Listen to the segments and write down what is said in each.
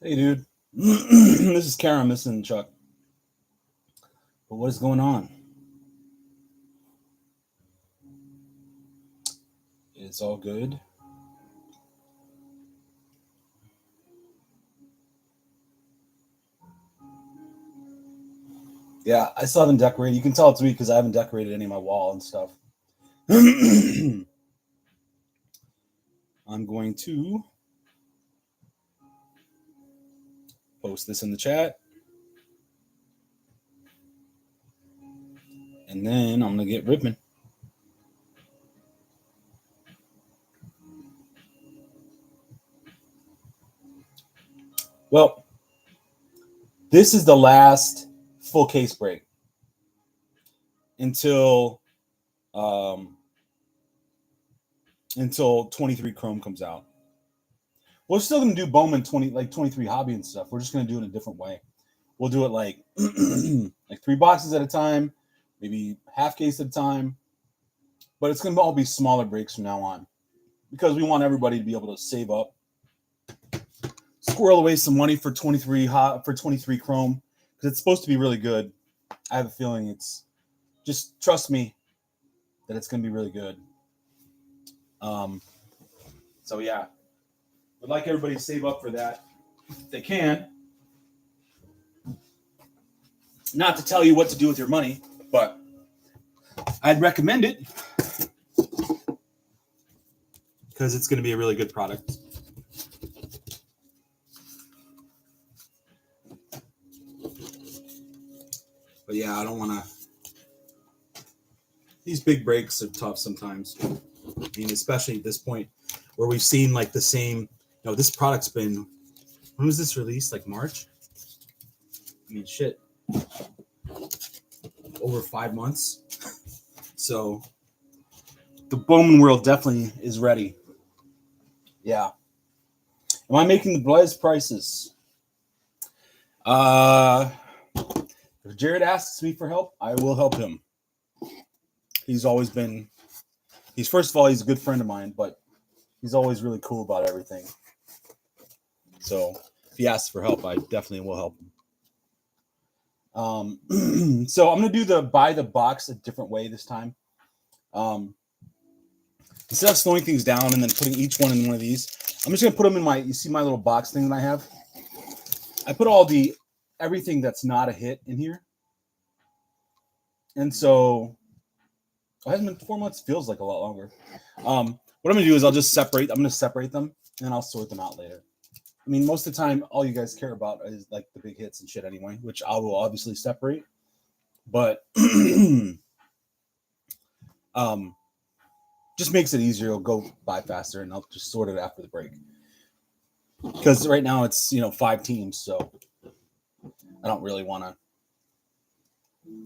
Hey, dude. This is Karen missing Chuck. But what is going on? It's all good. Yeah, I still haven't decorated. You can tell it's me because I haven't decorated any of my wall and stuff. I'm going to post this in the chat. And then I'm going to get ripping. Well, this is the last full case break until 23 Chrome comes out. We're still gonna do Bowman 23 hobby and stuff. We're just gonna do it in a different way. We'll do it like like 3 boxes at a time, maybe half case at a time. But it's gonna all be smaller breaks from now on because we want everybody to be able to save up, squirrel away some money for 23 Chrome because it's supposed to be really good. I have a feeling it's just trust me that it's gonna be really good. So yeah, would like everybody to save up for that if they can. Not to tell you what to do with your money, but I'd recommend it because it's going to be a really good product. But yeah, I don't want to. These big breaks are tough sometimes. I mean, especially at this point where we've seen like the same. This product's been. When was this released? Like March? I mean, shit. Over 5 months. So the Bowman world definitely is ready. Yeah. Am I making the Blaze prices? If Jared asks me for help, I will help him. He's always been. First of all, he's a good friend of mine, but he's always really cool about everything. So if he asks for help, I definitely will help him. So I'm gonna do the buy the box a different way this time. Instead of slowing things down and then putting each one in one of these, I'm just gonna put them in my. You see my little box thing that I have. I put everything that's not a hit in here, and so it hasn't been 4 months. Feels like a lot longer. What I'm gonna do is I'm gonna separate them and I'll sort them out later. I mean, most of the time, all you guys care about is like the big hits and shit anyway, which I will obviously separate. But just makes it easier. It'll go by faster, and I'll just sort it after the break. Because right now it's 5 teams, so I don't really want to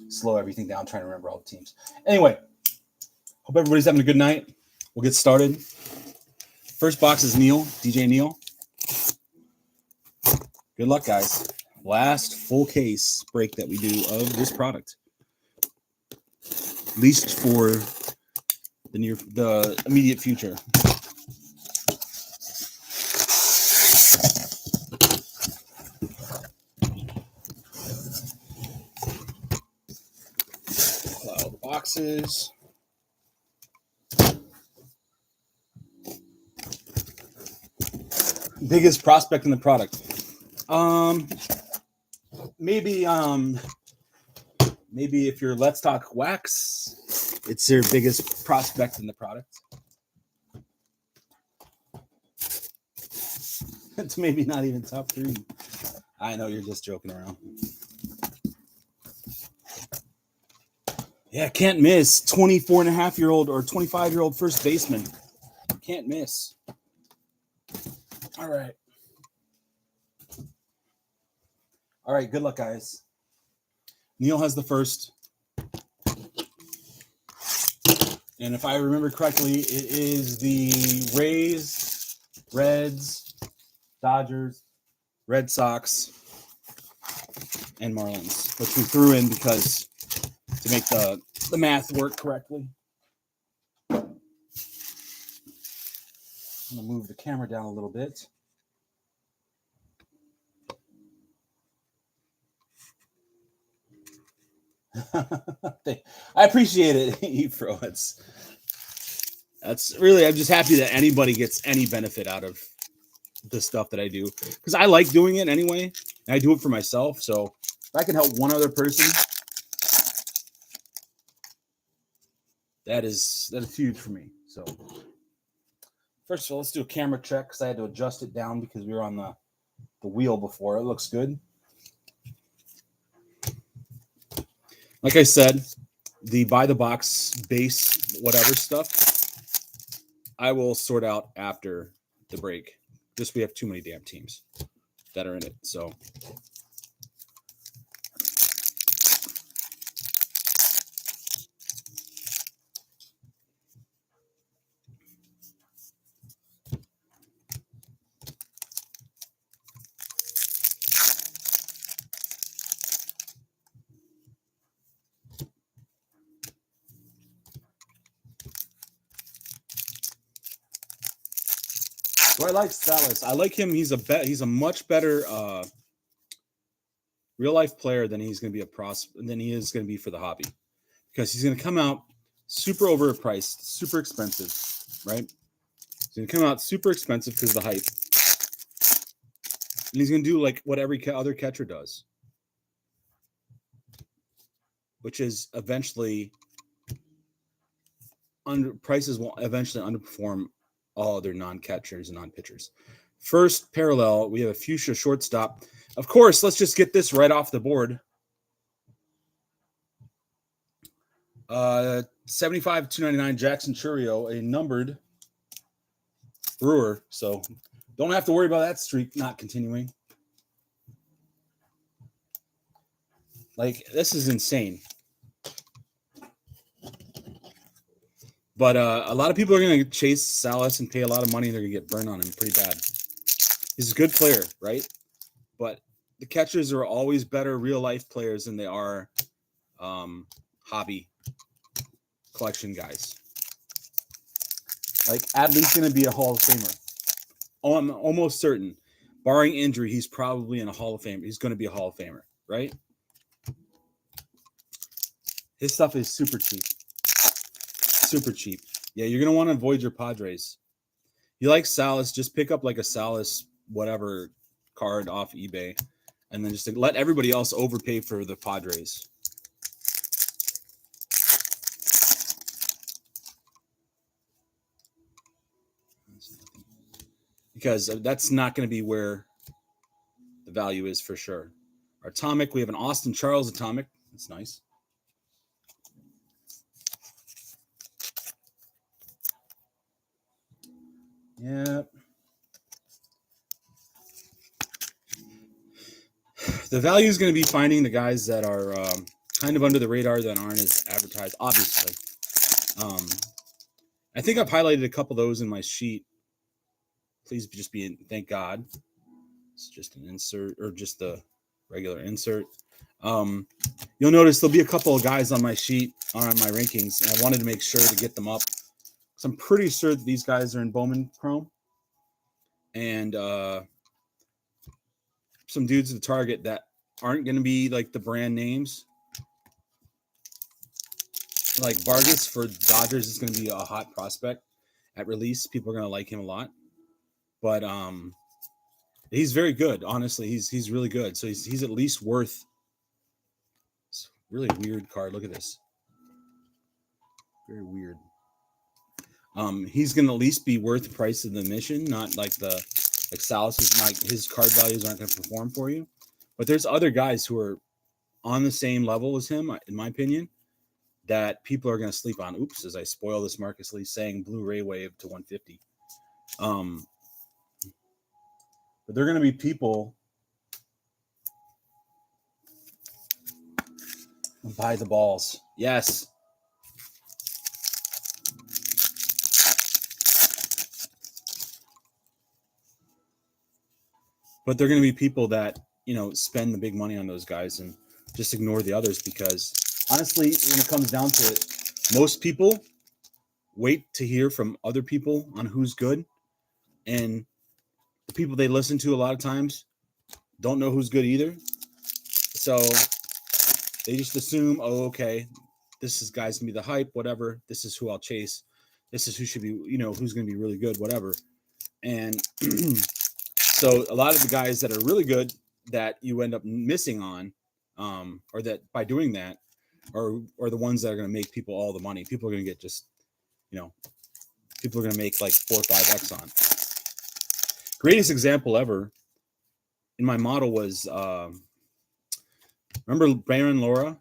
slow everything down trying to remember all the teams. Anyway, hope everybody's having a good night. We'll get started. First box is Neil, DJ Neil. Good luck, guys. Last full case break that we do of this product. At least for the immediate future. Pull out all the boxes. Biggest prospect in the product. Maybe if you're Let's Talk Wax, it's their biggest prospect in the product. It's maybe not even top 3. I know you're just joking around. Yeah, can't miss. 24-and-a-half-year-old or 25-year-old first baseman. Can't miss. All right. All right, good luck, guys. Neil has the first. And if I remember correctly, it is the Rays, Reds, Dodgers, Red Sox, and Marlins, which we threw in because to make the math work correctly. I'm going to move the camera down a little bit. I appreciate it, Efro. That's really, I'm just happy that anybody gets any benefit out of the stuff that I do, because I like doing it anyway. And I do it for myself. So if I can help one other person, that is huge for me. So first of all, let's do a camera check, because I had to adjust it down because we were on the wheel before. It looks good. Like I said, the buy the box base whatever stuff, I will sort out after the break. Just we have too many damn teams that are in it. So I like Salas. I like him. He's a much better real life player than he's going to be than he is going to be for the hobby, because he's going to come out super overpriced, super expensive, right? He's going to come out super expensive because of the hype, and he's going to do like what every other catcher does, which is eventually prices will eventually underperform all other non-catchers and non-pitchers. First parallel, we have a fuchsia shortstop. Of course, let's just get this right off the board. 75/299 Jackson Chourio, a numbered Brewer. So don't have to worry about that streak not continuing. Like, this is insane. But a lot of people are going to chase Salas and pay a lot of money, and they're going to get burned on him pretty bad. He's a good player, right? But the catchers are always better real-life players than they are hobby collection guys. Like, Adley's going to be a Hall of Famer. Oh, I'm almost certain. Barring injury, he's probably in a Hall of Fame. He's going to be a Hall of Famer, right? His stuff is super cheap. Super cheap. Yeah, you're going to want to avoid your Padres. You like Salas, just pick up like a Salas whatever card off eBay, and then just let everybody else overpay for the Padres. Because that's not going to be where the value is for sure. Our Atomic, we have an Austin Charles Atomic. That's nice. Yep. The value is going to be finding the guys that are kind of under the radar, that aren't as advertised, obviously. I think I've highlighted a couple of those in my sheet. Please just be in, thank God. It's just an insert, or just the regular insert. You'll notice there'll be a couple of guys on my sheet, on my rankings, and I wanted to make sure to get them up. So I'm pretty sure that these guys are in Bowman Chrome. And some dudes at the Target that aren't going to be like the brand names. Like Vargas for Dodgers is going to be a hot prospect at release. People are going to like him a lot. But he's very good, honestly. He's really good. So he's at least worth. It's a really weird card. Look at this. Very weird. He's going to at least be worth the price of the admission, not like Salas is like his card values aren't going to perform for you. But there's other guys who are on the same level as him, in my opinion, that people are going to sleep on. Oops, as I spoil this Marcus Lee saying Blu-ray wave to 150. But they're going to be people who buy the balls. Yes. But they're going to be people that, spend the big money on those guys and just ignore the others, because honestly, when it comes down to it, most people wait to hear from other people on who's good. And the people they listen to a lot of times don't know who's good either. So They just assume, oh, okay, this is guy's gonna be the hype, whatever. This is who I'll chase. This is who should be, who's gonna be really good, whatever. And so a lot of the guys that are really good that you end up missing on, or that by doing that, are the ones that are going to make people all the money. People are going to get just, people are going to make like 4 or 5x on. Greatest example ever in my model was, remember Baron Laura?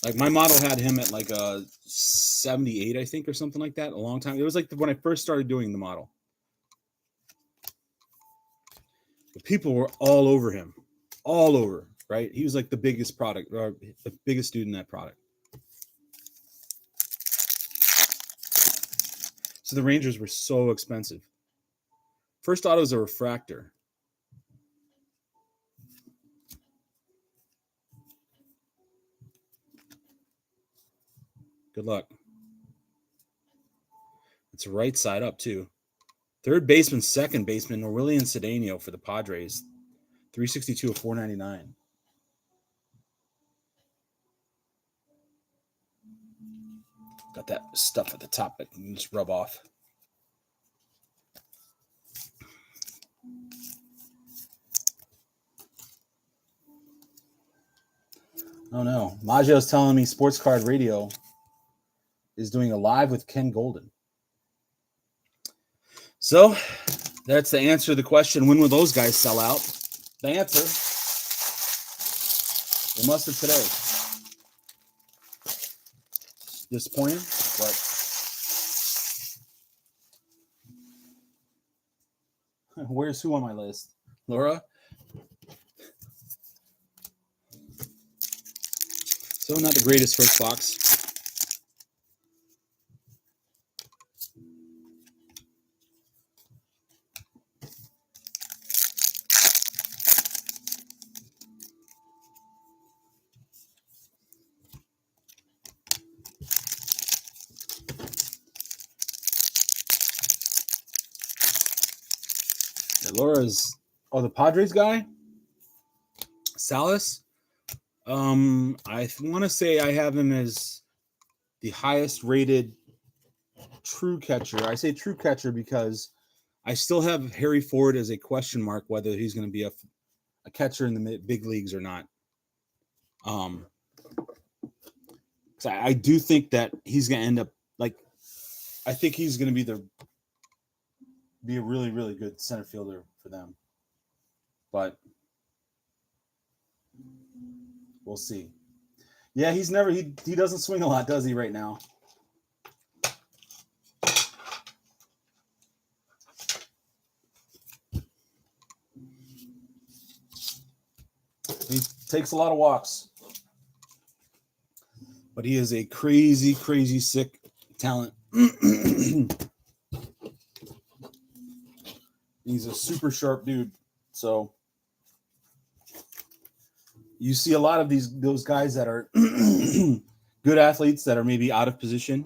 Like my model had him at like a 78, I think, or something like that, a long time. It was like when I first started doing the model. But people were all over him, all over, right? He was like the biggest product, or the biggest dude in that product. So the Rangers were so expensive. First auto is a refractor. Good luck. It's right side up, too. Third baseman, second baseman, Aurelian Cedeno for the Padres. 362 of 499. Got that stuff at the top that can just rub off. Oh no. Maggio's telling me Sports Card Radio is doing a live with Ken Golden. So that's the answer to the question. When will those guys sell out? The answer, they must have today. Disappointing, but where's who on my list? Laura? So not the greatest first box. Laura's, the Padres guy, Salas. I want to say I have him as the highest rated true catcher. I say true catcher because I still have Harry Ford as a question mark whether he's going to be a catcher in the big leagues or not. So I do think that he's going to end up I think he's going to be a really, really good center fielder for them. But we'll see. Yeah, he doesn't swing a lot, does he, right now? He takes a lot of walks. But he is a crazy, crazy sick talent. He's a super sharp dude. So you see a lot of those guys that are good athletes that are maybe out of position.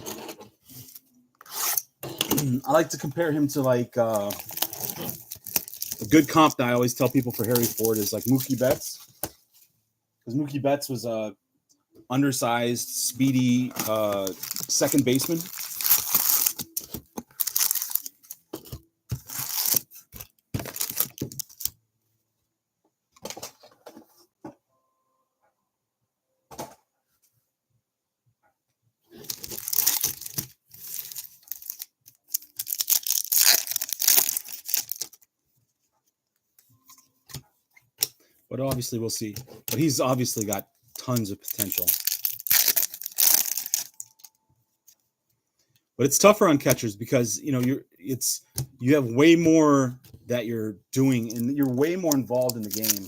I like to compare him to like a good comp that I always tell people for Harry Ford is like Mookie Betts. Because Mookie Betts was a undersized, speedy second baseman. But obviously we'll see. But he's obviously got tons of potential. But it's tougher on catchers because you have way more that you're doing and you're way more involved in the game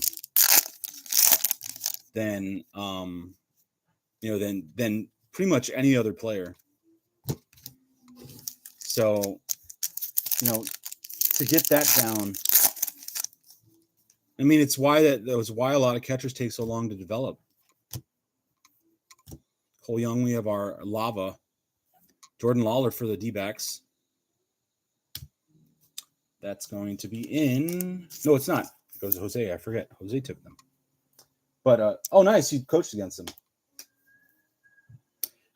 than than pretty much any other player. So to get that down, I mean, that was why a lot of catchers take so long to develop. Cole Young, we have our lava. Jordan Lawler for the D-backs. That's going to be in. No, it's not. Goes to Jose. I forget. Jose took them. But oh, nice. He coached against him.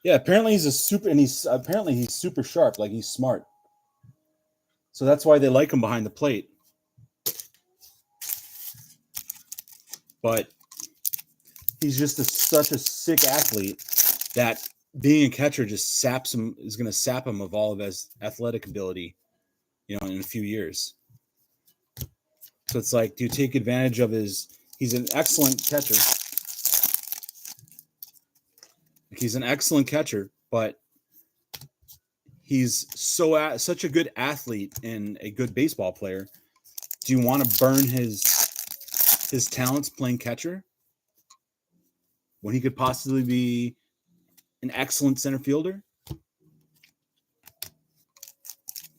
Yeah, apparently he's super sharp. Like he's smart. So that's why they like him behind the plate. But he's just such a sick athlete that being a catcher just saps him, is going to sap him of all of his athletic ability, in a few years. So it's like, do you take advantage of he's an excellent catcher. He's an excellent catcher, but he's such a good athlete and a good baseball player. Do you want to burn his talents playing catcher when he could possibly be an excellent center fielder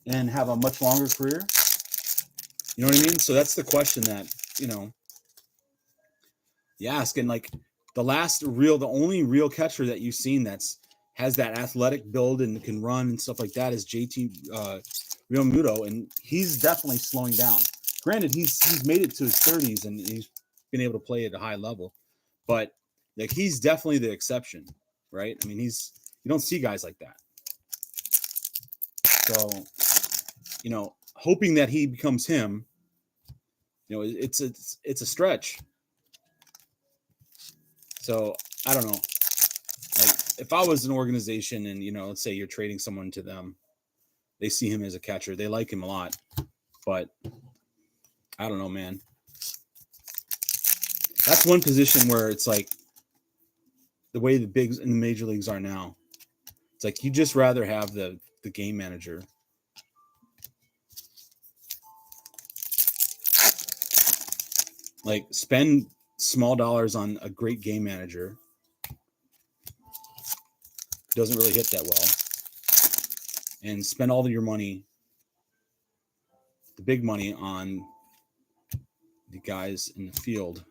and have a much longer career? You know what I mean? So that's the question that, you ask. And like the only real catcher that you've seen has that athletic build and can run and stuff like that is JT Realmuto, and he's definitely slowing down. Granted, he's made it to his 30s and he's been able to play at a high level, but like he's definitely the exception, right? I mean, you don't see guys like that. So, hoping that he becomes him, it's a stretch. So I don't know. Like if I was an organization and, let's say you're trading someone to them, they see him as a catcher. They like him a lot, but I don't know, man. That's one position where it's like the way the bigs in the major leagues are now. It's like you just rather have the game manager. Like spend small dollars on a great game manager. Doesn't really hit that well. And spend all of your money, the big money, on the guys in the field.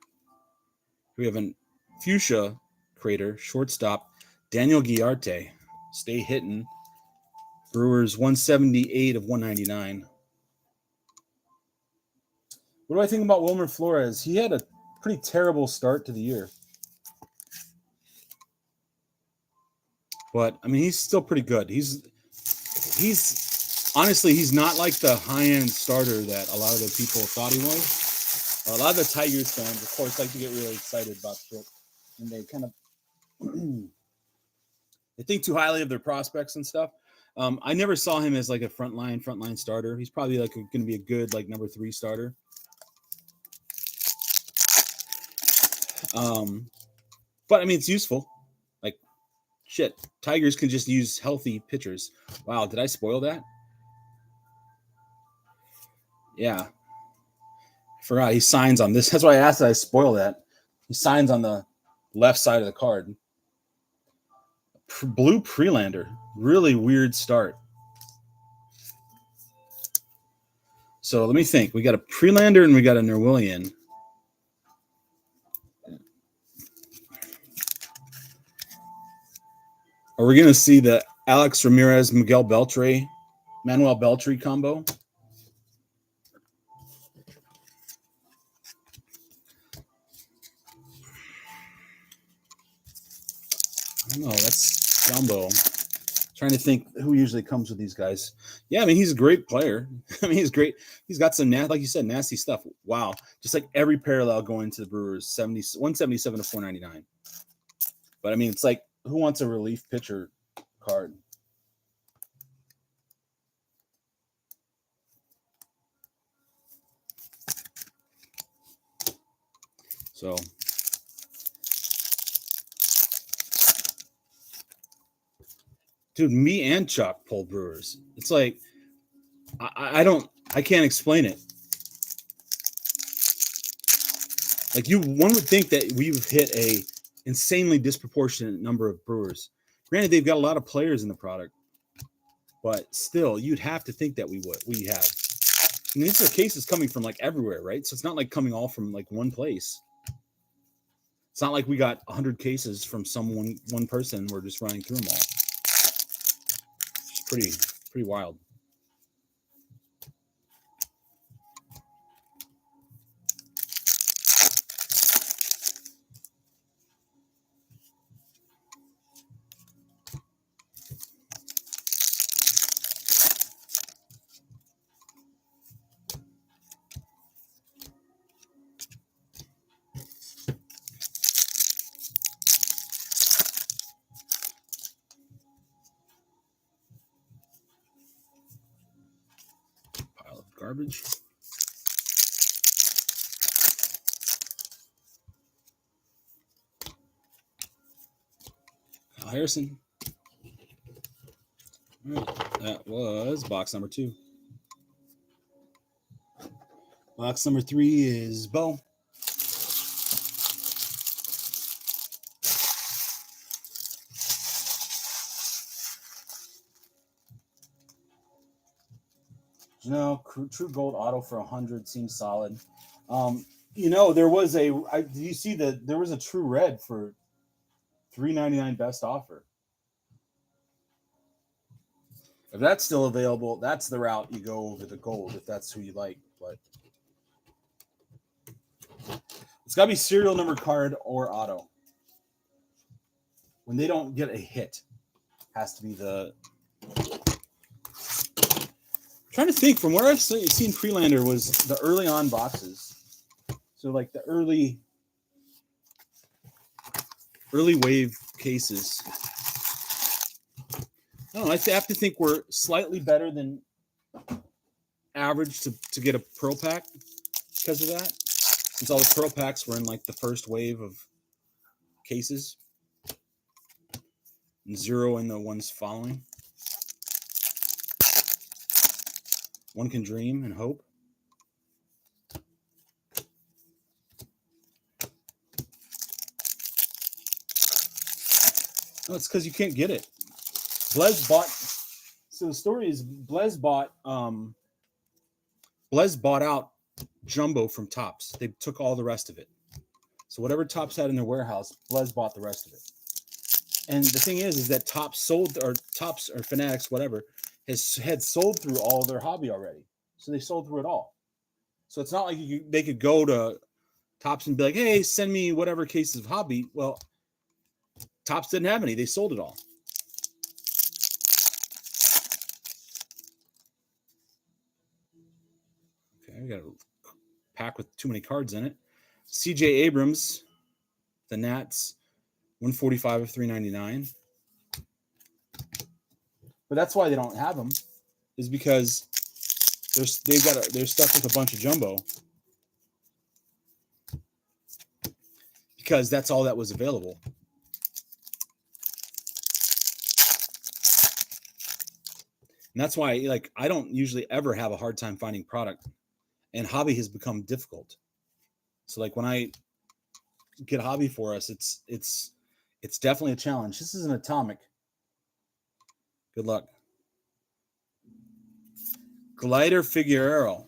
We have a fuchsia creator, shortstop, Daniel Guillarte. Stay hitting. Brewers 178 of 199. What do I think about Wilmer Flores? He had a pretty terrible start to the year. But I mean, he's still pretty good. He's honestly, he's not like the high-end starter that a lot of the people thought he was. A lot of the Tigers fans, of course, like to get really excited about shit, and they kind of they think too highly of their prospects and stuff. I never saw him as like a frontline starter. He's probably like going to be a good like number 3 starter. But I mean, it's useful. Like, shit, Tigers can just use healthy pitchers. Wow, did I spoil that? Yeah. I forgot he signs on this. That's why I asked that I spoil that. He signs on the left side of the card. Blue Prelander. Really weird start. So let me think. We got a Prelander and we got a Nerwillian. Are we going to see the Alex Ramirez, Manuel Beltre combo? I don't know. That's Jumbo. Trying to think who usually comes with these guys. Yeah, I mean, he's a great player. I mean, he's great. He's got some, like you said, nasty stuff. Wow. Just like every parallel going to the Brewers, 177 to 499. But I mean, it's like, who wants a relief pitcher card? So, dude, me and Chuck pulled Brewers. It's like, I can't explain it. Like one would think that we've hit a insanely disproportionate number of Brewers. Granted, they've got a lot of players in the product, but still, you'd have to think that we have. I mean, these are cases coming from like everywhere, right? So it's not like coming all from like one place. It's not like we got 100 cases from one person. We're just running through them all. It's pretty wild. garbage. Kyle Harrison. All right, that was box number 2. Box number 3 is Bo. You know, True Gold Auto for 100 seems solid. You know, there was do you see that there was a True Red for $3.99 best offer? If that's still available, that's the route you go over the gold if that's who you like. But it's got to be serial number card or auto. When they don't get a hit, has to be the. I'm trying to think from where I've seen Prelander was the early on boxes. So like the early wave cases. I don't know. I have to think we're slightly better than average to get a Pearl pack because of that. Since all the Pearl packs were in like the first wave of cases. And 0 in the ones following. One can dream and hope. No, it's because you can't get it. Blez bought. So the story is Blez bought out Jumbo from Topps. They took all the rest of it. So whatever Topps had in their warehouse, Blez bought the rest of it. And the thing is that Topps or Fanatics, whatever, had sold through all of their hobby already. So they sold through it all. So it's not like they could go to Topps and be like, hey, send me whatever cases of hobby. Well, Topps didn't have any. They sold it all. Okay, we got a pack with too many cards in it. CJ Abrams, the Nats, 145 of 399. But that's why they don't have them, is because they're stuck with a bunch of jumbo. Because that's all that was available. And that's why, like, I don't usually ever have a hard time finding product, and hobby has become difficult. So, like, when I get hobby for us, it's definitely a challenge. This is an atomic. Good luck. Glider Figueroa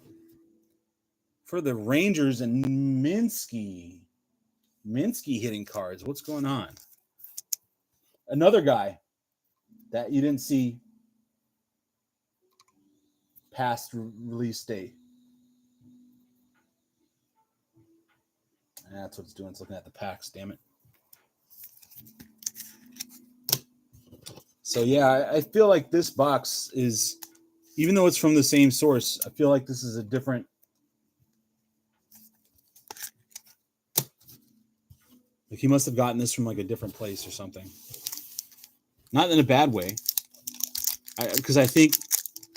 for the Rangers and Minsky. Minsky hitting cards. What's going on? Another guy that you didn't see past release date. And that's what it's doing. It's looking at the packs. Damn it. So, yeah, I feel like this box is, even though it's from the same source, I feel like this is a different. Like, he must have gotten this from, like, a different place or something. Not in a bad way. Because I think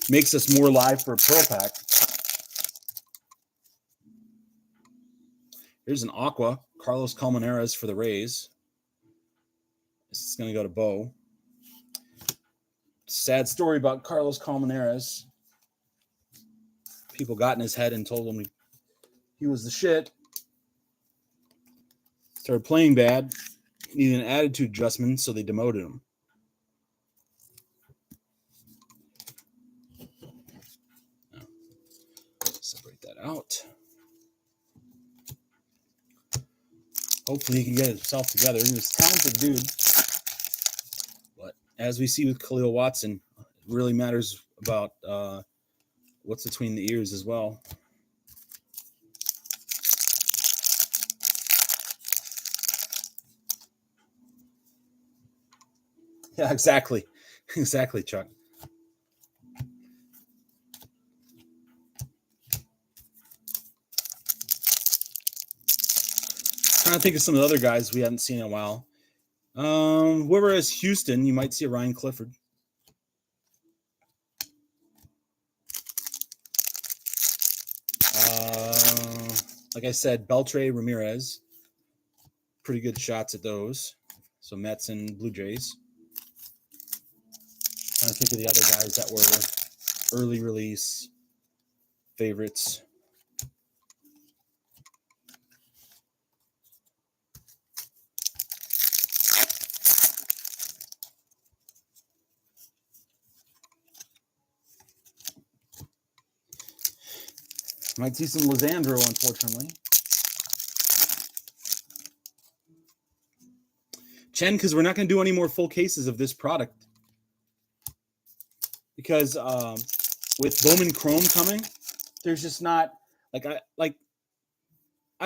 makes us more live for a Pearl pack. Here's an Aqua. Carlos Colmenares for the Rays. This is going to go to Bo. Sad story about Carlos Colmenares. People got in his head and told him he was the shit. Started playing bad. Needed an attitude adjustment, so they demoted him. Now, separate that out. Hopefully he can get himself together. He was a talented dude. But as we see with Khalil Watson, it really matters about what's between the ears as well. Yeah, exactly. Exactly, Chuck. Trying to think of some of the other guys we haven't seen in a while. Whoever has Houston, you might see a Ryan Clifford. like I said, Beltre, Ramirez. Pretty good shots at those. So Mets and Blue Jays. Trying to think of the other guys that were early release favorites. Might see some Lisandro, unfortunately. Chen, because we're not going to do any more full cases of this product. Because with Bowman Chrome coming, there's just not I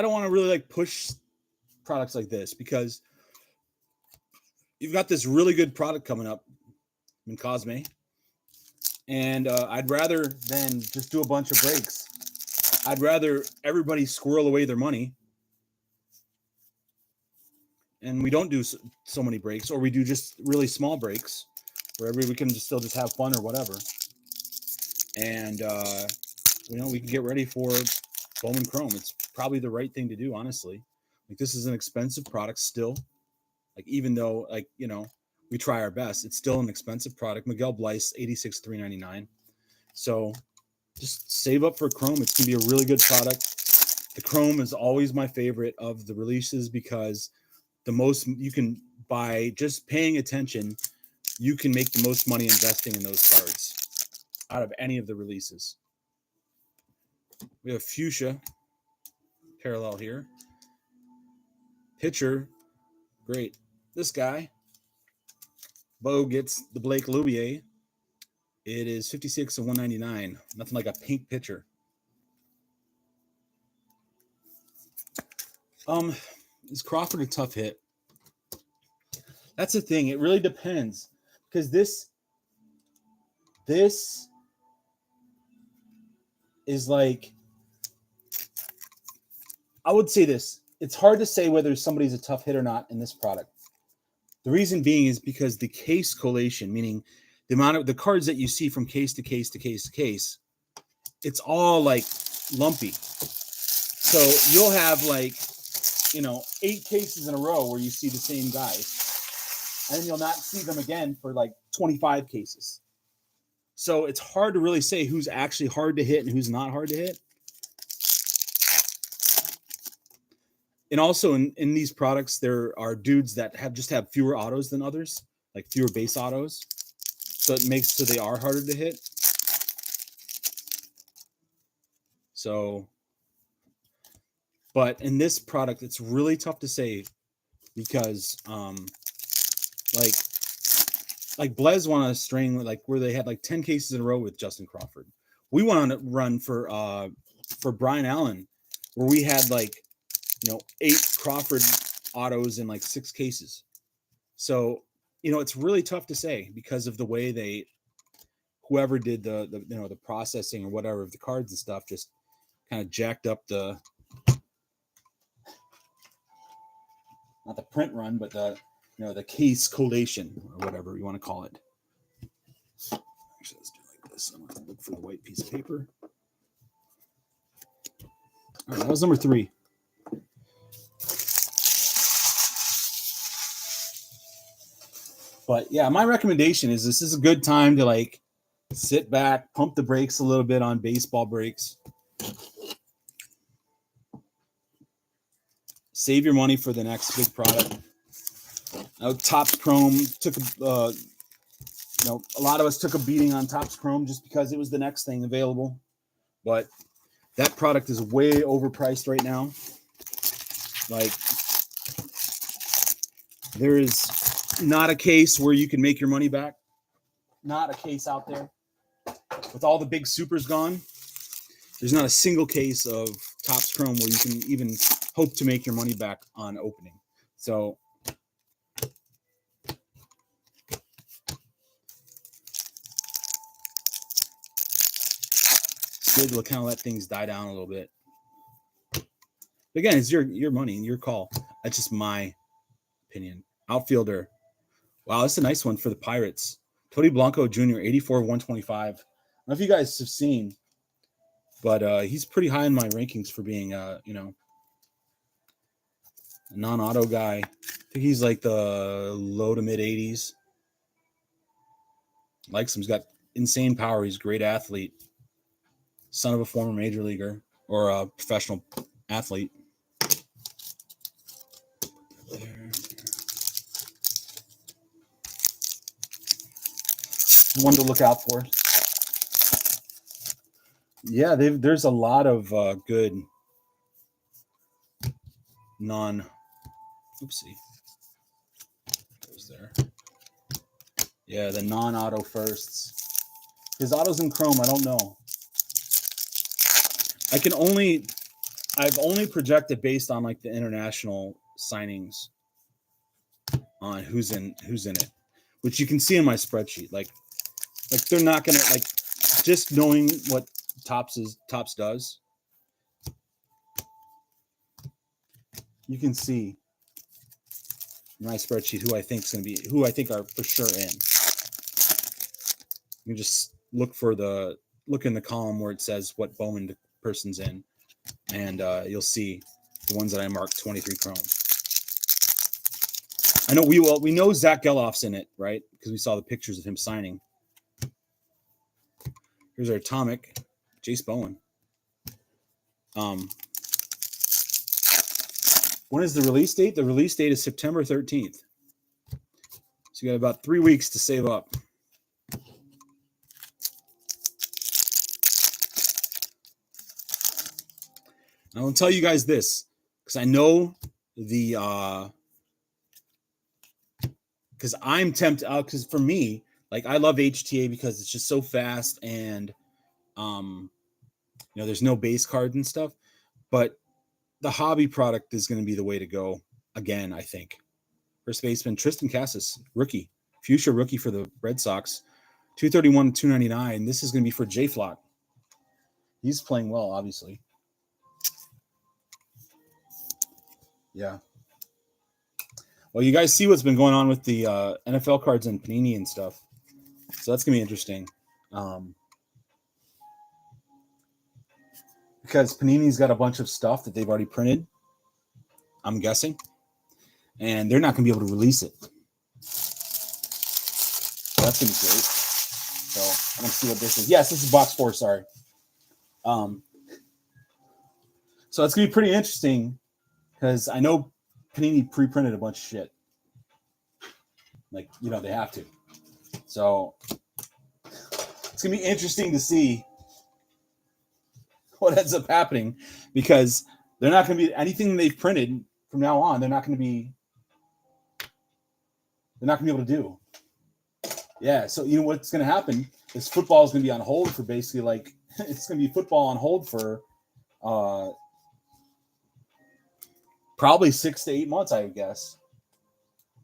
don't want to really push products like this because you've got this really good product coming up in Cosme, and I'd rather than just do a bunch of breaks. I'd rather everybody squirrel away their money, and we don't do so many breaks, or we do just really small breaks where we can still just have fun or whatever. And we can get ready for Bowman Chrome. It's probably the right thing to do, honestly. This is an expensive product still. Even though we try our best, it's still an expensive product. Miguel Bleis, $86,399. So just save up for Chrome. It's gonna be a really good product. The Chrome is always my favorite of the releases because the most you can, by just paying attention, you can make the most money investing in those cards out of any of the releases. We have Fuchsia parallel here. Pitcher, great. This guy, Bo gets the Blake Loubier. It is 56 and 199. Nothing like a pink pitcher. Is Crawford a tough hit? That's the thing. It really depends because this is I would say this. It's hard to say whether somebody's a tough hit or not in this product. The reason being is because the case collation, meaning the amount of the cards that you see from case to case to case to case, it's all lumpy. So you'll have 8 cases in a row where you see the same guys, and then you'll not see them again for 25 cases. So it's hard to really say who's actually hard to hit and who's not hard to hit. And also in these products, there are dudes that have fewer autos than others, fewer base autos. So it makes so they are harder to hit. So, but in this product, it's really tough to say because Blez won a string where they had 10 cases in a row with Justin Crawford. We went on a run for Brian Allen where we had 8 Crawford autos in 6 cases. So, it's really tough to say because of the way whoever did the processing or whatever of the cards and stuff just kind of jacked up not the print run, but the case collation or whatever you want to call it. Actually, let's do it like this. I'm going to look for the white piece of paper. All right, that was number 3. But yeah, my recommendation is this is a good time to sit back, pump the brakes a little bit on baseball breaks. Save your money for the next big product. Topps Chrome took a lot of us took a beating on Topps Chrome just because it was the next thing available. But that product is way overpriced right now. There is not a case where you can make your money back. Not a case out there. With all the big supers gone, there's not a single case of Topps Chrome where you can even hope to make your money back on opening. So it's good to kind of let things die down a little bit. But again, it's your money and your call. That's just my opinion. Outfielder. Wow, that's a nice one for the Pirates. Tony Blanco Jr., 84 125. I don't know if you guys have seen, but he's pretty high in my rankings for being, non-auto guy. I think he's like the low to mid 80s. Likes him. He's got insane power. He's a great athlete. Son of a former major leaguer or a professional athlete. One to look out for. Yeah, there's a lot of good oopsie. Goes there. Yeah, the non-auto firsts. His auto's in chrome, I don't know. I've only projected based on like the international signings on who's in it, which you can see in my spreadsheet. Like they're not gonna like just knowing what Topps does. You can see in my spreadsheet who I think are for sure in. You can just look in the column where it says what Bowman the person's in, and you'll see the ones that I marked 23 chrome. I know we know Zach Geloff's in it, right? Because we saw the pictures of him signing. Here's our atomic, Jace Bowen. When is the release date? The release date is September 13th. So you got about 3 weeks to save up. I will tell you guys this, because I know because I'm tempted, because for me, like I love HTA because it's just so fast and there's no base cards and stuff, but the hobby product is going to be the way to go again, I think. First baseman Tristan Casas, rookie, future rookie for the Red Sox, 231 to 299. This is going to be for J Flock. He's playing well, obviously. Yeah. Well, you guys see what's been going on with the NFL cards and Panini and stuff. So that's going to be interesting. Because Panini's got a bunch of stuff that they've already printed, I'm guessing. And they're not going to be able to release it. So that's going to be great. So I'm going to see what this is. Yes, this is box 4, sorry. So it's going to be pretty interesting because I know Panini pre-printed a bunch of shit. Like, they have to. So it's going to be interesting to see what ends up happening because they're not going to be anything they've printed from now on. They're not going to be able to do. Yeah. So, what's going to happen is football is going to be on hold for basically like, it's going to be football on hold for probably 6 to 8 months, I would guess.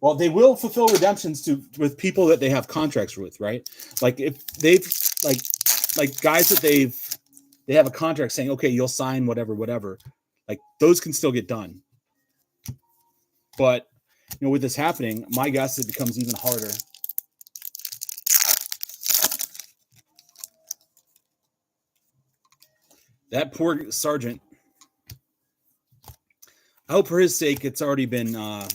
Well, they will fulfill redemptions with people that they have contracts with, right? Like if they've like guys that they have a contract saying, okay, you'll sign whatever. Like those can still get done. But with this happening, my guess it becomes even harder. That poor Sergeant. I hope for his sake it's already been signed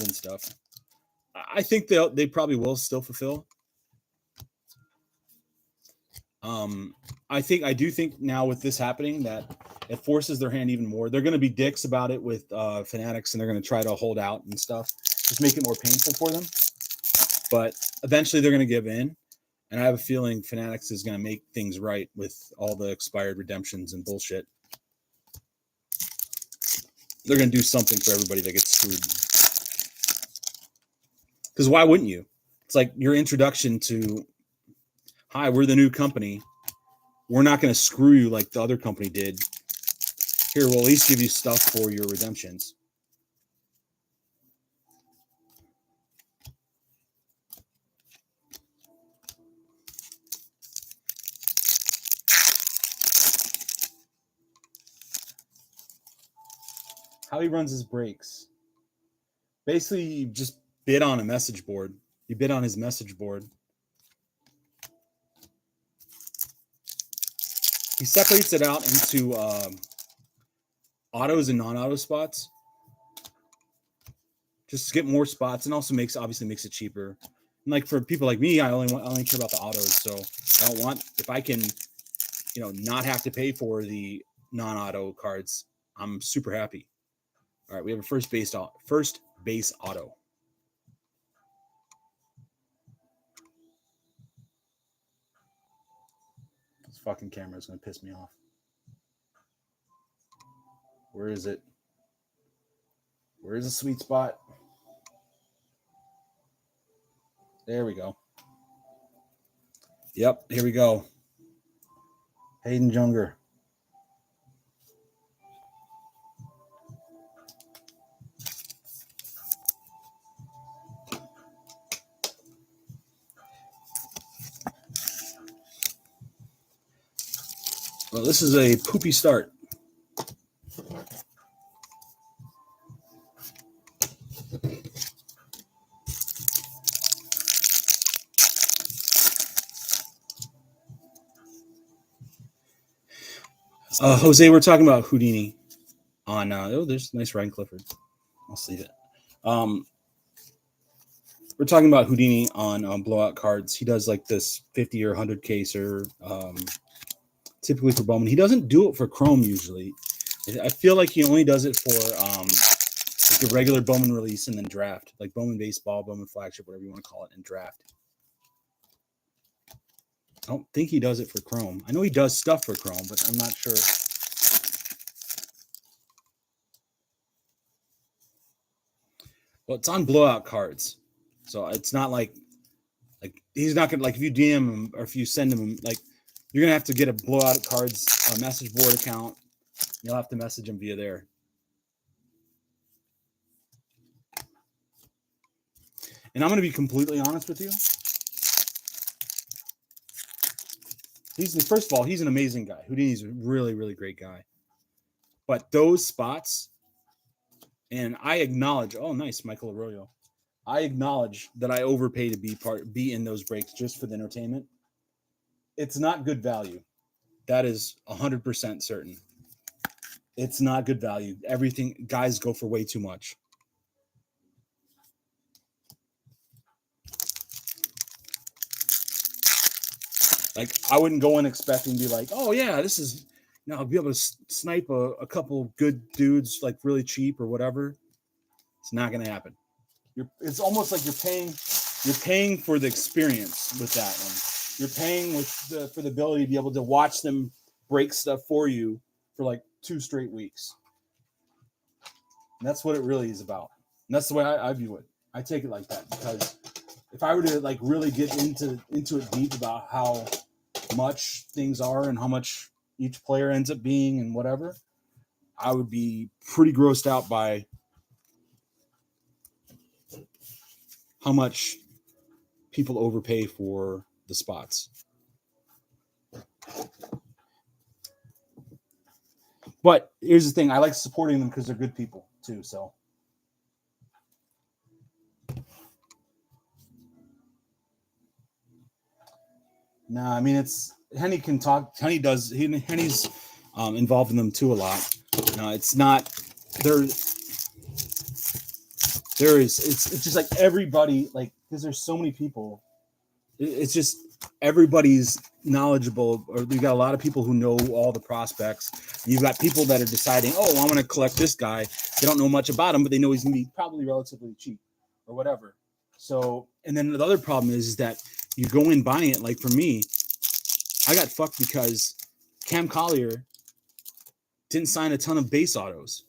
and stuff. I think they probably will still fulfill. I do think now with this happening that it forces their hand even more. They're going to be dicks about it with Fanatics, and they're going to try to hold out and stuff, just make it more painful for them. But eventually they're going to give in, and I have a feeling Fanatics is going to make things right with all the expired redemptions and bullshit. They're going to do something for everybody that gets screwed. Because why wouldn't you? It's like your introduction to, hi, we're the new company. We're not going to screw you like the other company did. Here, we'll at least give you stuff for your redemptions. How he runs his breaks. Basically, you just bid on a message board. You bid on his message board. He separates it out into autos and non-auto spots, just to get more spots, and also obviously makes it cheaper. And like for people like me, I only care about the autos, so I don't want, if I can, not have to pay for the non-auto cards, I'm super happy. All right, we have a first base auto. This fucking camera is gonna piss me off. Where is it? Where's the sweet spot? There we go. Yep, here we go. Hayden Junger. Well, this is a poopy start. Jose, we're talking about Houdini on. There's nice Ryan Clifford. I'll see that. We're talking about Houdini on blowout cards. He does like this 50 or 100 caser, typically for Bowman. He doesn't do it for Chrome usually. I feel like he only does it for like the regular Bowman release and then draft, like Bowman Baseball, Bowman Flagship, whatever you want to call it, and draft. I don't think he does it for Chrome. I know he does stuff for Chrome, but I'm not sure. Well, it's on blowout cards, so it's not like he's not gonna, like, if you DM him or if you send him, like, you're gonna have to get a blowout cards message board account. You'll have to message him via there. And I'm gonna be completely honest with you. First of all, he's an amazing guy. Houdini's a really, really great guy. But those spots, and I acknowledge, oh, nice, Michael Arroyo. I acknowledge that I overpay to be in those breaks just for the entertainment. It's not good value. That is 100% certain. It's not good value. Everything, guys go for way too much. Like, I wouldn't go in expecting to be like, oh yeah, this is, I'll be able to snipe a couple good dudes like really cheap or whatever. It's not going to happen. It's almost like you're paying for the experience with that one. You're paying for the ability to be able to watch them break stuff for you for like 2 straight weeks. And that's what it really is about. And that's the way I view it. I take it like that, because if I were to like really get into it deep about how much things are and how much each player ends up being and whatever, I would be pretty grossed out by how much people overpay for the spots. But here's the thing. I like supporting them because they're good people too. So no, I mean, it's Henny can talk. Henny's involved in them too a lot. No, it's not it's just like everybody, like, because there's so many people. It's just everybody's knowledgeable, or you got a lot of people who know all the prospects. You've got people that are deciding, oh, I'm going to collect this guy. They don't know much about him, but they know he's going to be probably relatively cheap or whatever. So, and then the other problem is that you go in buying it. Like for me, I got fucked because Cam Collier didn't sign a ton of base autos.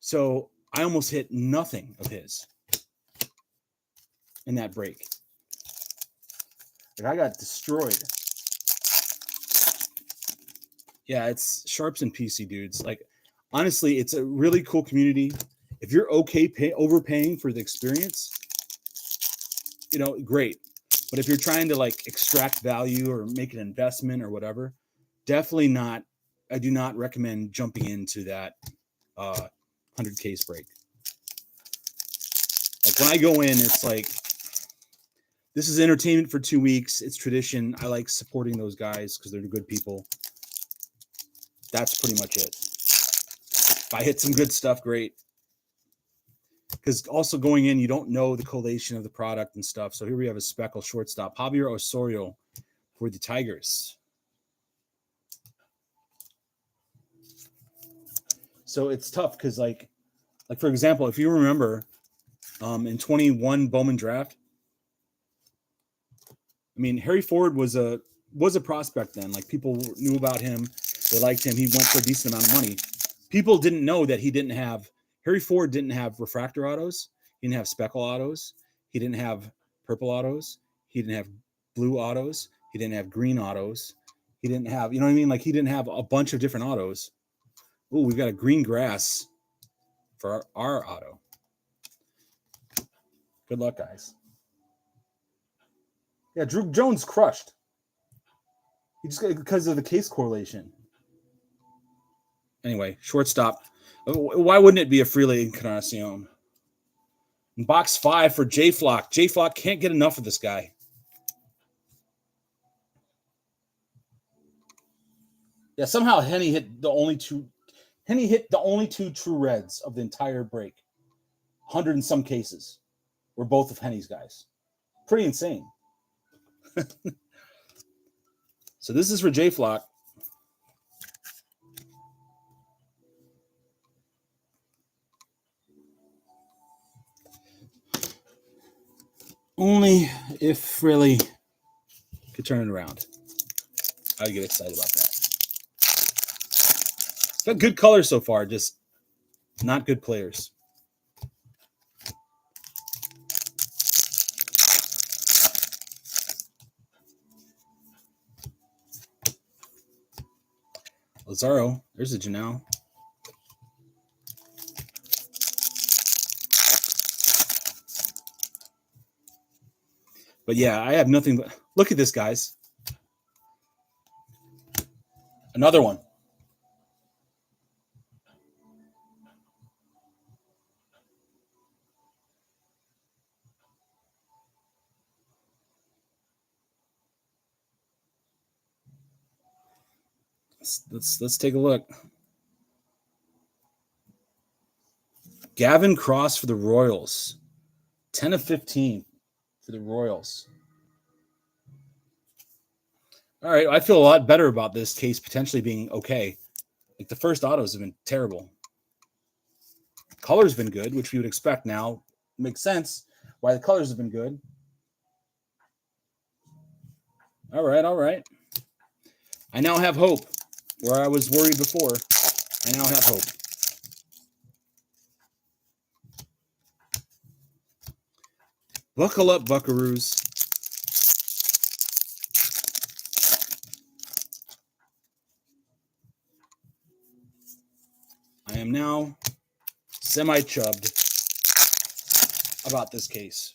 So I almost hit nothing of his in that break. Like, I got destroyed. Yeah, it's Sharps and PC dudes. Like, honestly, it's a really cool community. If you're okay overpaying for the experience, great. But if you're trying to like extract value or make an investment or whatever, definitely not. I do not recommend jumping into that 100 case break. Like when I go in, it's like, this is entertainment for 2 weeks. It's tradition. I like supporting those guys because they're good people. That's pretty much it. If I hit some good stuff, great. Because also going in, you don't know the collation of the product and stuff. So here we have a speckle shortstop, Javier Osorio for the Tigers. So it's tough because, like for example, if you remember, in 21 Bowman draft, I mean, Harry Ford was a prospect then. Like, people knew about him, they liked him. He went for a decent amount of money. People didn't know that Harry Ford didn't have refractor autos. He didn't have speckle autos. He didn't have purple autos. He didn't have blue autos. He didn't have green autos. He didn't have, you know what I mean? Like, he didn't have a bunch of different autos. Oh, we've got a green grass for our auto. Good luck, guys. Yeah, Drew Jones crushed. He just got, because of the case correlation. Anyway, shortstop. Why wouldn't it be a Freely Encarnacion? In box 5 for J Flock. J Flock can't get enough of this guy. Yeah, somehow Henny hit the only two true reds of the entire break. 100 in some cases were both of Henny's guys. Pretty insane. So this is for J Flock. Only if really could turn it around. I would get excited about that. It's got good colors so far, just not good players. Lazaro, there's a Janelle. But yeah, I have nothing but look at this, guys. Another one. Let's take a look. Gavin Cross for the Royals. 10 of 15 for the Royals. All right, I feel a lot better about this case potentially being okay. Like, the first autos have been terrible. Color's been good, which we would expect now. Makes sense why the colors have been good. All right. I now have hope. Where I was worried before, I now have hope. Buckle up, buckaroos. I am now semi-chubbed about this case.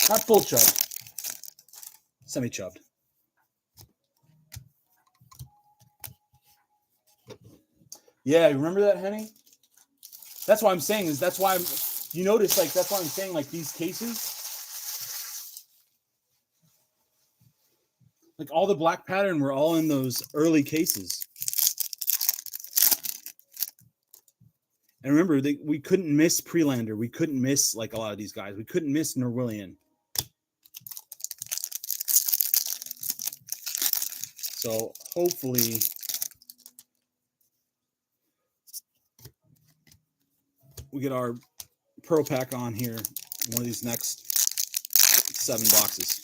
Not full chubbed. Semi-chubbed. Yeah, remember that, Henny? That's what I'm saying is that's why you notice, like, that's why I'm saying, like, these cases, like, all the black pattern were all in those early cases. And remember, we couldn't miss Prelander. We couldn't miss, like, a lot of these guys. We couldn't miss Norwillian. So hopefully we get our Pro Pack on here in one of these next 7 boxes.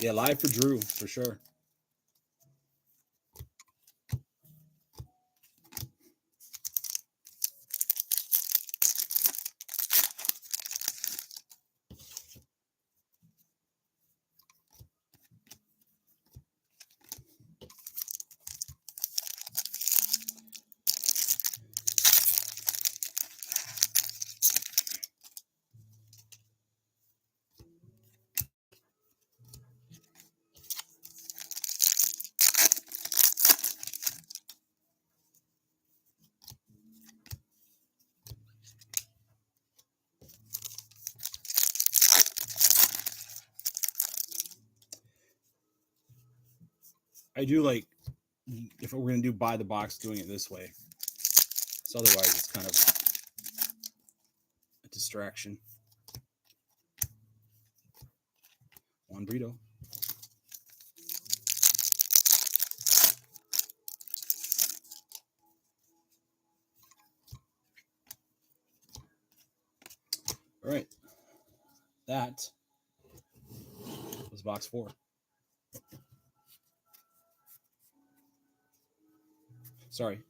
Yeah, live for Drew, for sure. I do like, if we're going to do buy the box, doing it this way. So otherwise it's kind of a distraction. Juan Brito. All right. That was box 4. Sorry.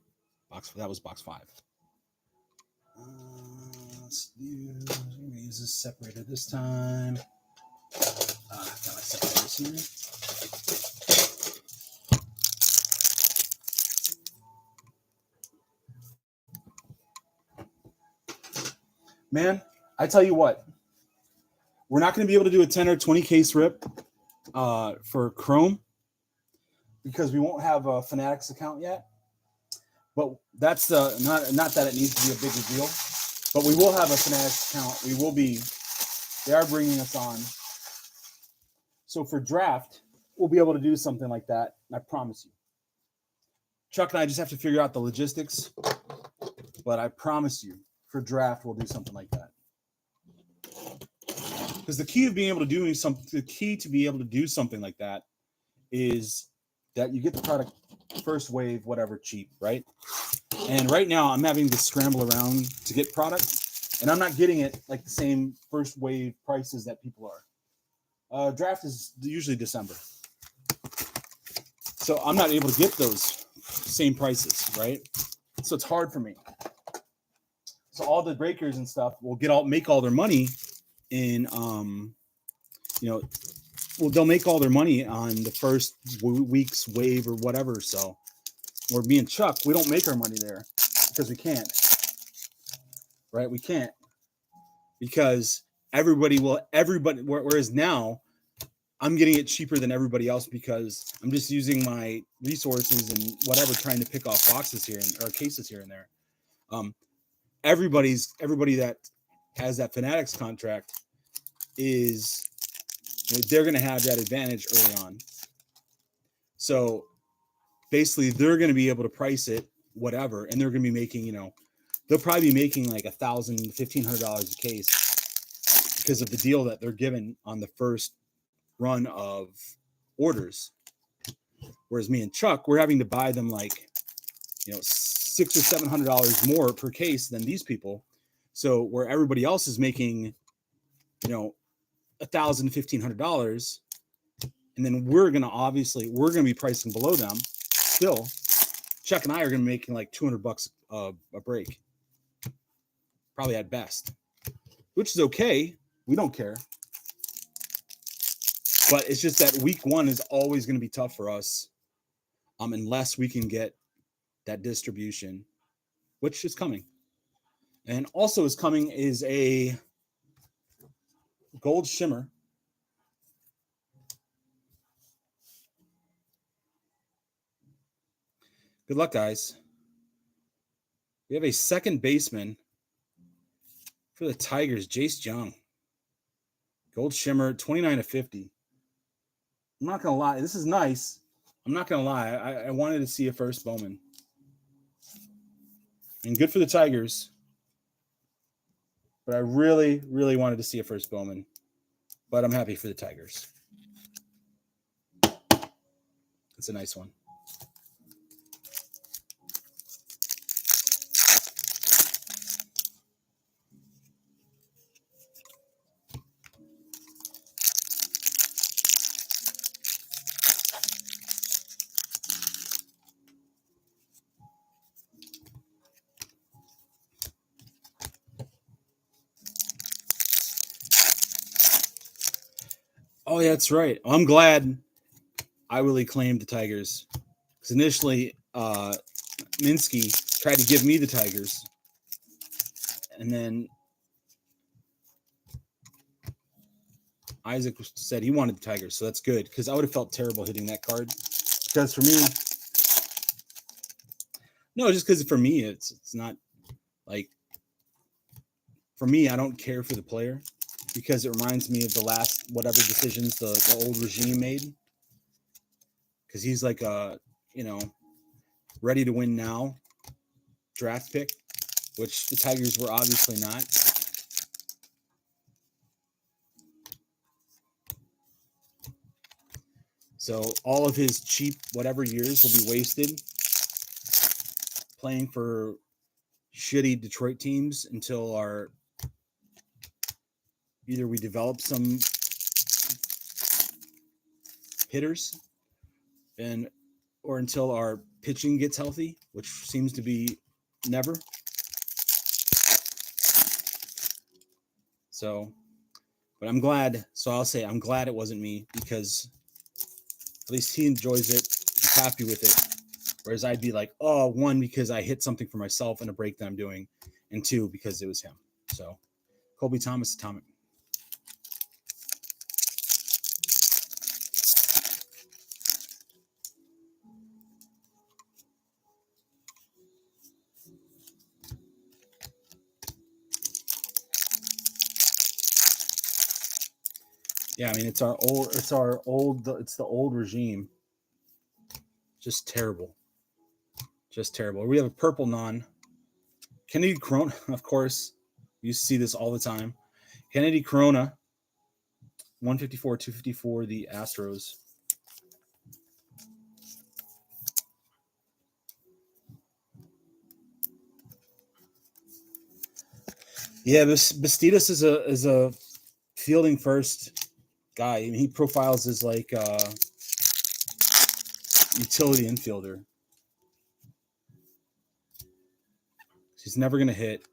That was box 5. Let's use this separator this time. Got my separators here. Man, I tell you what, we're not going to be able to do a 10 or 20 case rip for Chrome because we won't have a Fanatics account yet. But that's not that it needs to be a bigger deal. But we will have a Fanatics account. They are bringing us on. So for draft, we'll be able to do something like that. I promise you. Chuck and I just have to figure out the logistics. But I promise you, for draft, we'll do something like that. Because the key to be able to do something like that is that you get the product first wave, whatever, cheap, right? And right now I'm having to scramble around to get product, and I'm not getting it like the same first wave prices that people are. Draft is usually December. So I'm not able to get those same prices, right? So it's hard for me. So all the breakers and stuff will make all their money in, they'll make all their money on the first week's wave or whatever. So, or me and Chuck, we don't make our money there because we can't, right? We can't because whereas now I'm getting it cheaper than everybody else because I'm just using my resources and whatever, trying to pick off boxes here or cases here and there. Everybody that has that Fanatics contract they're going to have that advantage early on. So basically they're going to be able to price it whatever, and they're going to be making, they'll probably be making like $1,000, $1,500 a case because of the deal that they're given on the first run of orders. Whereas me and Chuck, we're having to buy them like, $600 or $700 more per case than these people. So where everybody else is making, $1,000, $1,500, and then we're going to be pricing below them still. Chuck and I are going to be making like $200 a break, probably at best, which is okay. We don't care. But it's just that week 1 is always going to be tough for us, unless we can get that distribution, which is coming. And also is coming is a gold shimmer. Good luck, guys. We have a second baseman for the Tigers, Jace Jung. Gold shimmer, 29/50. I'm not going to lie. This is nice. I'm not going to lie. I wanted to see a first Bowman. And good for the Tigers. But I really, really wanted to see a first Bowman. But I'm happy for the Tigers. It's a nice one. Oh, yeah, that's right. I'm glad I really claimed the Tigers. Because initially, Minsky tried to give me the Tigers. And then Isaac said he wanted the Tigers. So that's good. Because I would have felt terrible hitting that card. Because for me, no, just because for me, it's not like, for me, I don't care for the player. Because it reminds me of the last whatever decisions the old regime made. because he's like a, ready to win now draft pick, which the Tigers were obviously not. So all of his cheap whatever years will be wasted playing for shitty Detroit teams until either we develop some hitters or until our pitching gets healthy, which seems to be never. So, but I'm glad. So I'll say I'm glad it wasn't me, because at least he enjoys it. He's happy with it. Whereas I'd be like, oh, one, because I hit something for myself in a break that I'm doing, and two, because it was him. So Colby Thomas, Atomic. Yeah, I mean it's the old regime. Just terrible. Just terrible. We have a purple non. Kennedy Corona, of course. We used to see this all the time. Kennedy Corona, 154, 254, the Astros. Yeah, Bastidas is a fielding first guy. I mean, he profiles as like a utility infielder. He's never going to hit.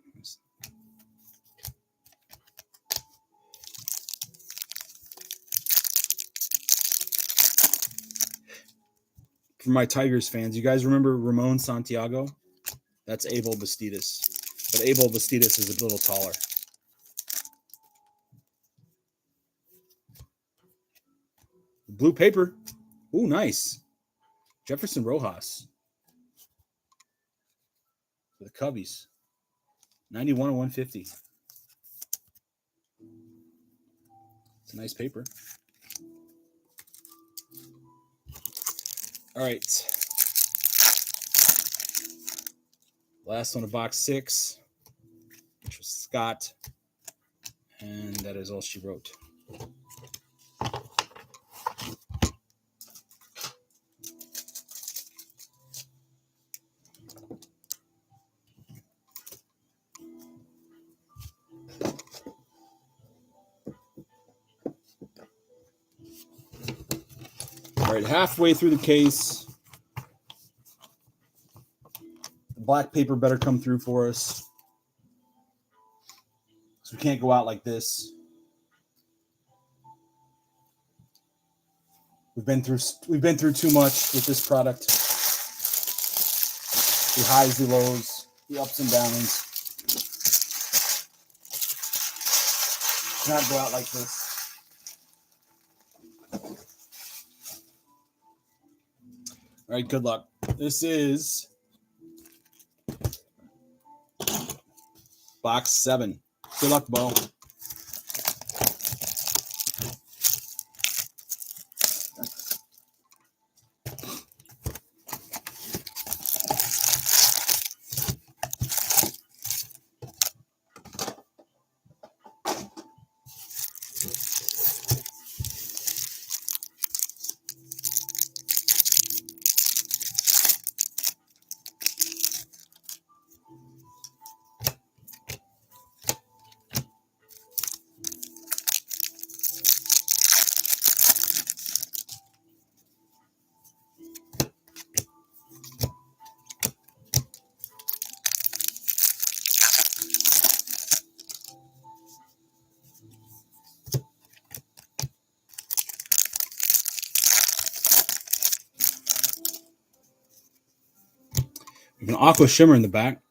For my Tigers fans, you guys remember Ramon Santiago? That's Abel Bastidas. But Abel Bastidas is a little taller. Blue paper. Ooh, nice. Jefferson Rojas. For the Cubbies. 91 and 150. It's a nice paper. All right. Last one of box 6, which was Scott. And that is all she wrote. All right, halfway through the case. The black paper better come through for us. So we can't go out like this. We've been through too much with this product. The highs, the lows, the ups and downs. Not go out like this. All right, good luck. This is box 7. Good luck, Bo. We have an Aqua Shimmer in the back.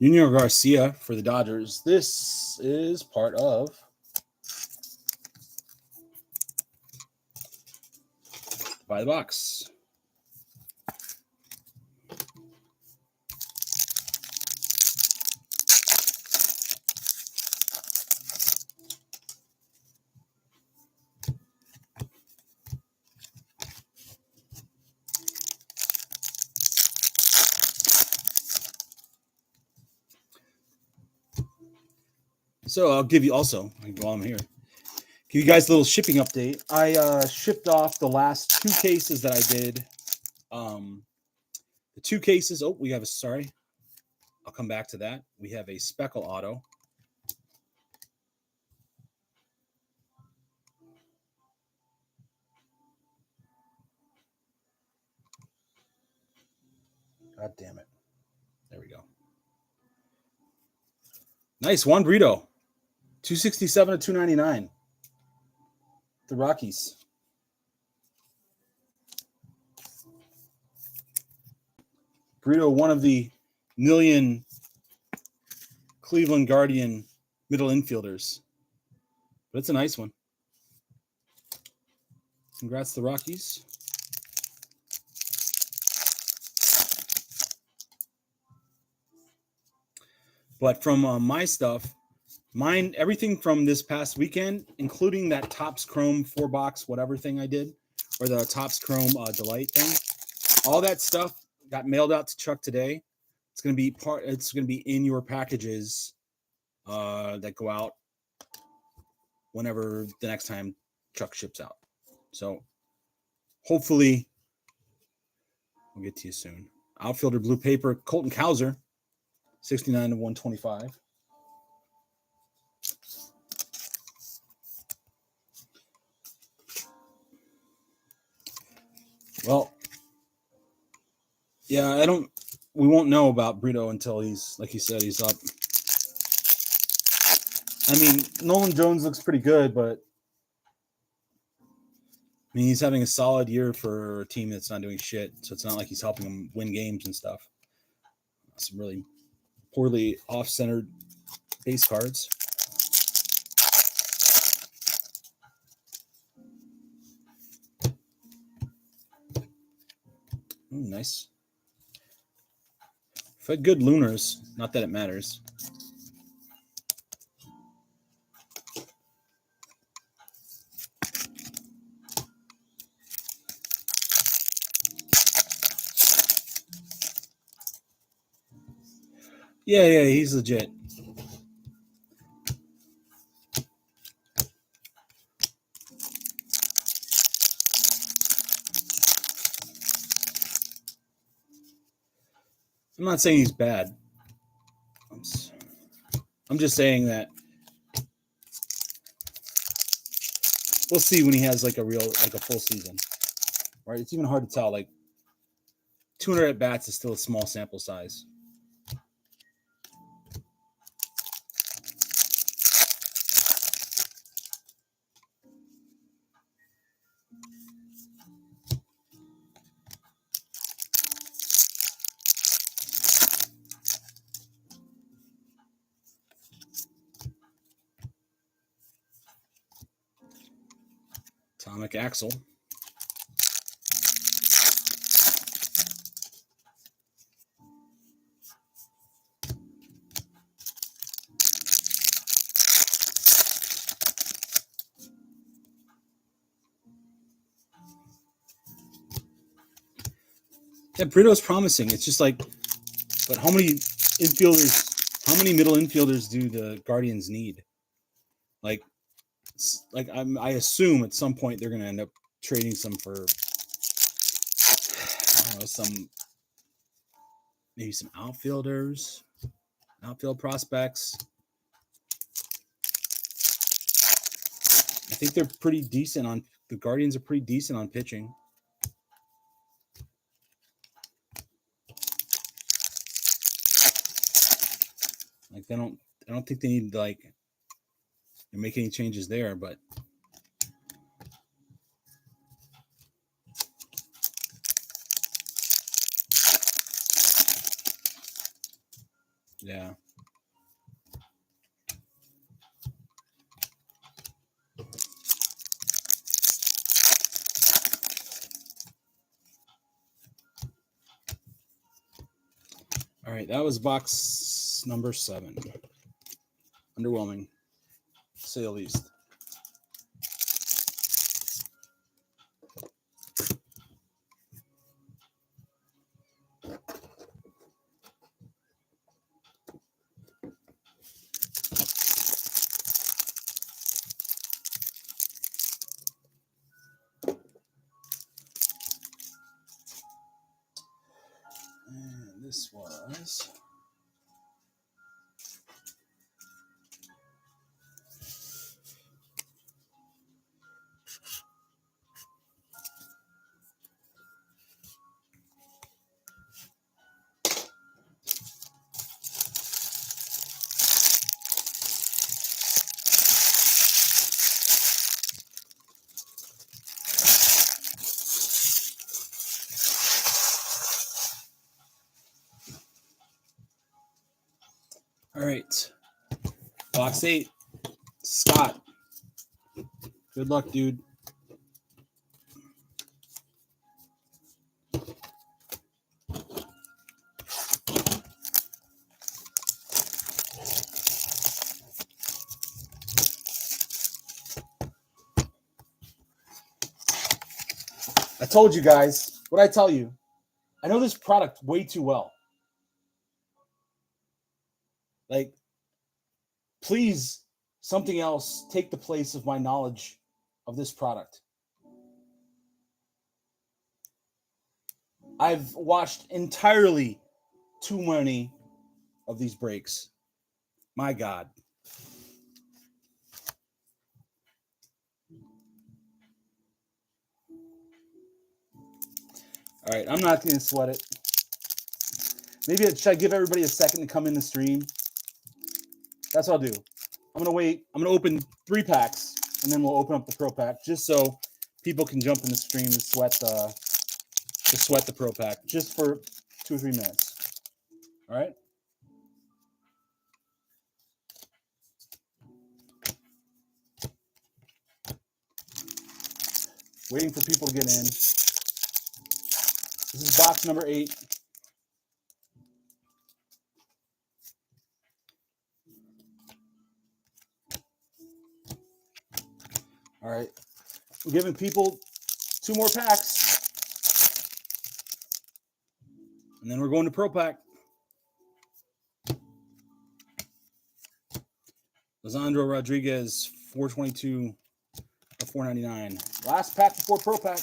Junior Garcia for the Dodgers. This is part of Buy the Box. So I'll give you also, while I'm here, give you guys a little shipping update. I shipped off the last 2 cases that I did. The 2 cases. Oh, we have a sorry. I'll come back to that. We have a Speckle Auto. God damn it. There we go. Nice. Juan Brito. 267 to 299. The Rockies. Brito, one of the million Cleveland Guardian middle infielders. But it's a nice one. Congrats to the Rockies. But from my stuff, mine, everything from this past weekend, including that Topps Chrome 4-box whatever thing I did, or the Topps Chrome Delight thing, all that stuff got mailed out to Chuck today. It's going to be in your packages that go out whenever the next time Chuck ships out. So hopefully we'll get to you soon. Outfielder blue paper, Colton Cowser, 69 to 125. Well, yeah, we won't know about Brito until he's, like you said, he's up. I mean, Nolan Jones looks pretty good, but I mean, he's having a solid year for a team that's not doing shit. So it's not like he's helping them win games and stuff. Some really poorly off-centered base cards. Ooh, nice. If I had good Lunars, not that it matters. Yeah, he's legit. I'm not saying he's bad. I'm just saying that we'll see when he has like a full season. Right? It's even hard to tell. Like 200 at bats is still a small sample size. Atomic Axle. Yeah, Brito's promising. It's just like, but how many middle infielders do the Guardians need? Like I assume at some point they're going to end up trading some for, I don't know, maybe some outfielders, outfield prospects. I think they're pretty decent on the Guardians are pretty decent on pitching. Like I don't think they need to like make any changes there, but yeah. All right, that was box number 7. Underwhelming, to say the least. this was. All right. Box 8. Scott. Good luck, dude. I told you guys. What I tell you? I know this product way too well. Like, please, something else take the place of my knowledge of this product. I've watched entirely too many of these breaks. My God. All right, I'm not going to sweat it. Maybe should I give everybody a second to come in the stream? That's what I'll do. I'm going to wait. I'm going to open 3 packs, and then we'll open up the pro pack just so people can jump in the stream and sweat the pro pack just for 2 or 3 minutes. All right? Waiting for people to get in. This is box number 8. All right. We're giving people 2 more packs. And then we're going to pro pack. Lisandro Rodriguez, 422 or 499. Last pack before pro pack.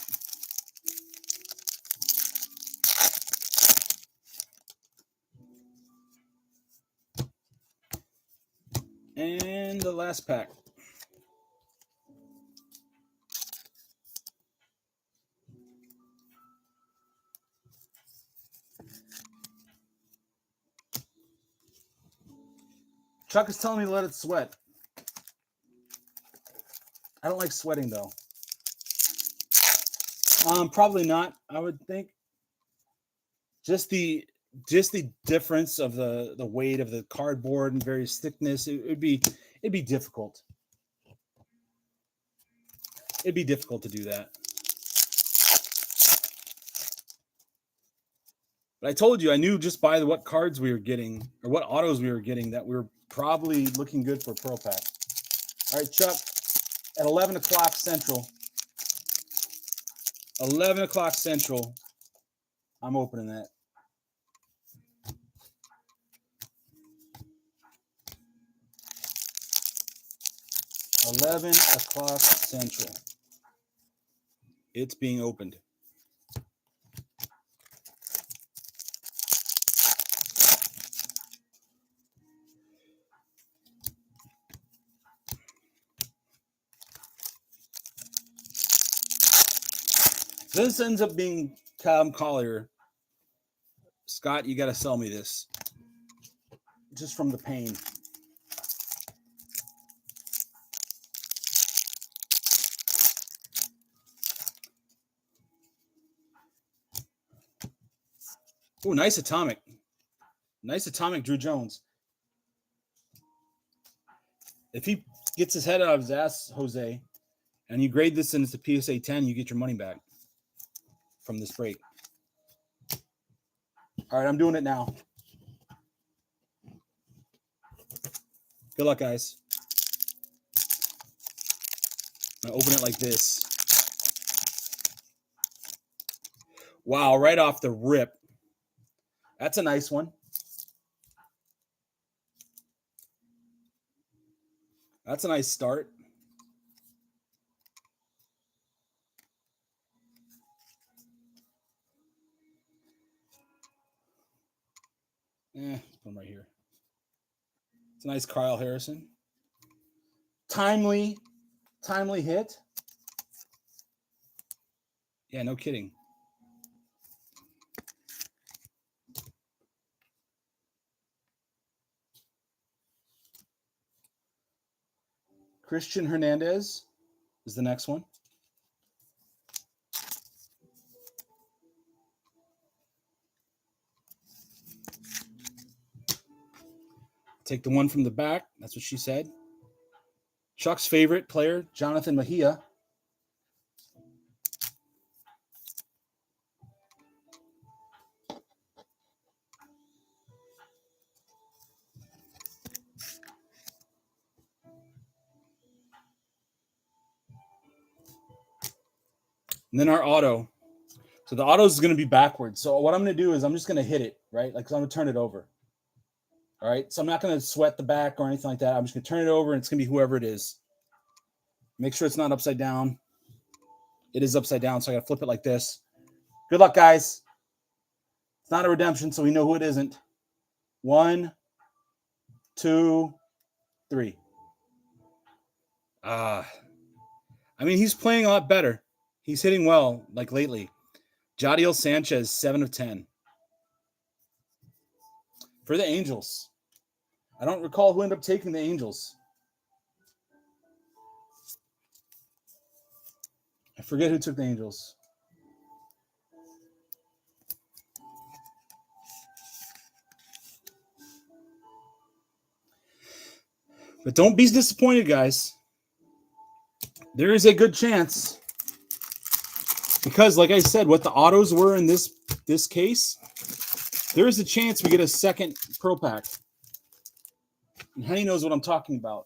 And the last pack. Chuck is telling me to let it sweat. I don't like sweating though. Probably not. I would think just the difference of the weight of the cardboard and various thickness. It'd be difficult. It'd be difficult to do that. But I told you, I knew just by what cards we were getting or what autos we were getting that we were probably looking good for pro pack. All right, Chuck, at 11 o'clock Central. 11 o'clock Central. I'm opening that. $11 Central. It's being opened. This ends up being Callum Collier. Scott, you got to sell me this. Just from the pain. Oh, nice atomic. Nice atomic Drew Jones. If he gets his head out of his ass, Jose, and you grade this into PSA 10, you get your money back from this break. All right, I'm doing it now. Good luck, guys. I'm going to open it like this. Wow, right off the rip. That's a nice one. That's a nice start. Put him right here. It's a nice Kyle Harrison. Timely hit. Yeah, no kidding. Christian Hernandez is the next one. Take the one from the back. That's what she said. Chuck's favorite player, Jonathan Mejia. And then our auto. So the auto is going to be backwards. So what I'm going to do is I'm just going to hit it, right? Like, I'm going to turn it over. All right. So I'm not going to sweat the back or anything like that. I'm just going to turn it over, and it's going to be whoever it is. Make sure it's not upside down. It is upside down, so I got to flip it like this. Good luck, guys. It's not a redemption, so we know who it isn't. 1, 2, 3. I mean, he's playing a lot better. He's hitting well, like lately. Jadiel Sanchez, 7 of 10. For the Angels. I don't recall who ended up taking the Angels. I forget who took the Angels. But don't be disappointed, guys. There is a good chance. Because, like I said, what the autos were in this case, there is a chance we get a second Pro Pack. And Henny knows what I'm talking about.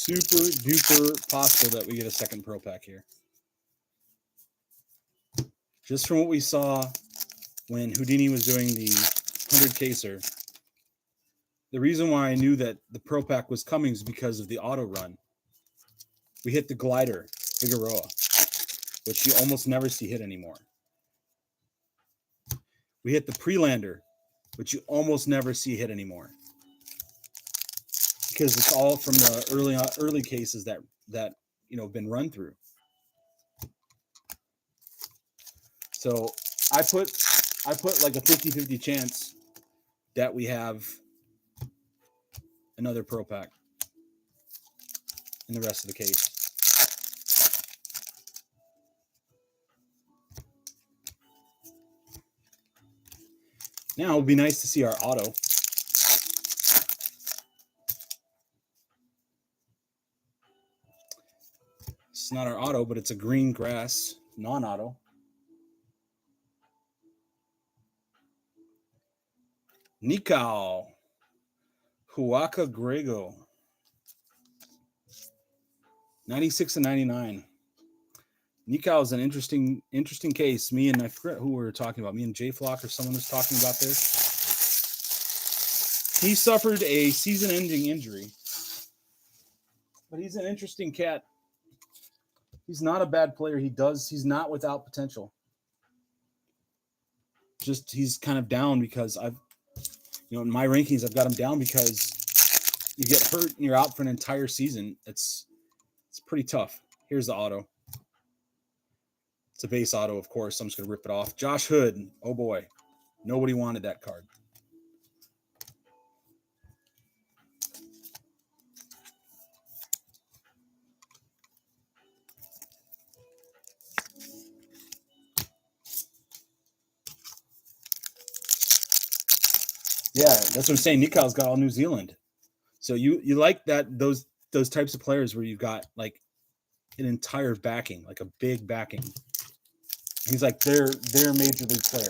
Super duper possible that we get a second Pro Pack here. Just from what we saw when Houdini was doing the 100 caser, the reason why I knew that the Pro Pack was coming is because of the auto run. We hit the glider, Figueroa, which you almost never see hit anymore. We hit the Prelander, which you almost never see hit anymore. Because it's all from the early cases that have been run through. So I put like a 50-50 chance that we have another Pro Pack in the rest of the case. Now it would be nice to see our auto. It's not our auto, but it's a green grass non-auto. Nikao Huaka Grego. 96 and 99. Nikao is an interesting case. Me and I forget who we were talking about. Me and Jay Flock or someone was talking about this. He suffered a season-ending injury. But he's an interesting cat. He's not a bad player. He's not without potential. Just he's kind of down because in my rankings, I've got him down because you get hurt and you're out for an entire season. It's pretty tough. Here's the auto. It's a base auto, of course. So I'm just going to rip it off. Josh Hood. Oh, boy. Nobody wanted that card. Yeah, that's what I'm saying. Nikao's got all New Zealand. So you like that those types of players where you've got like an entire backing, like a big backing. He's like their major league player.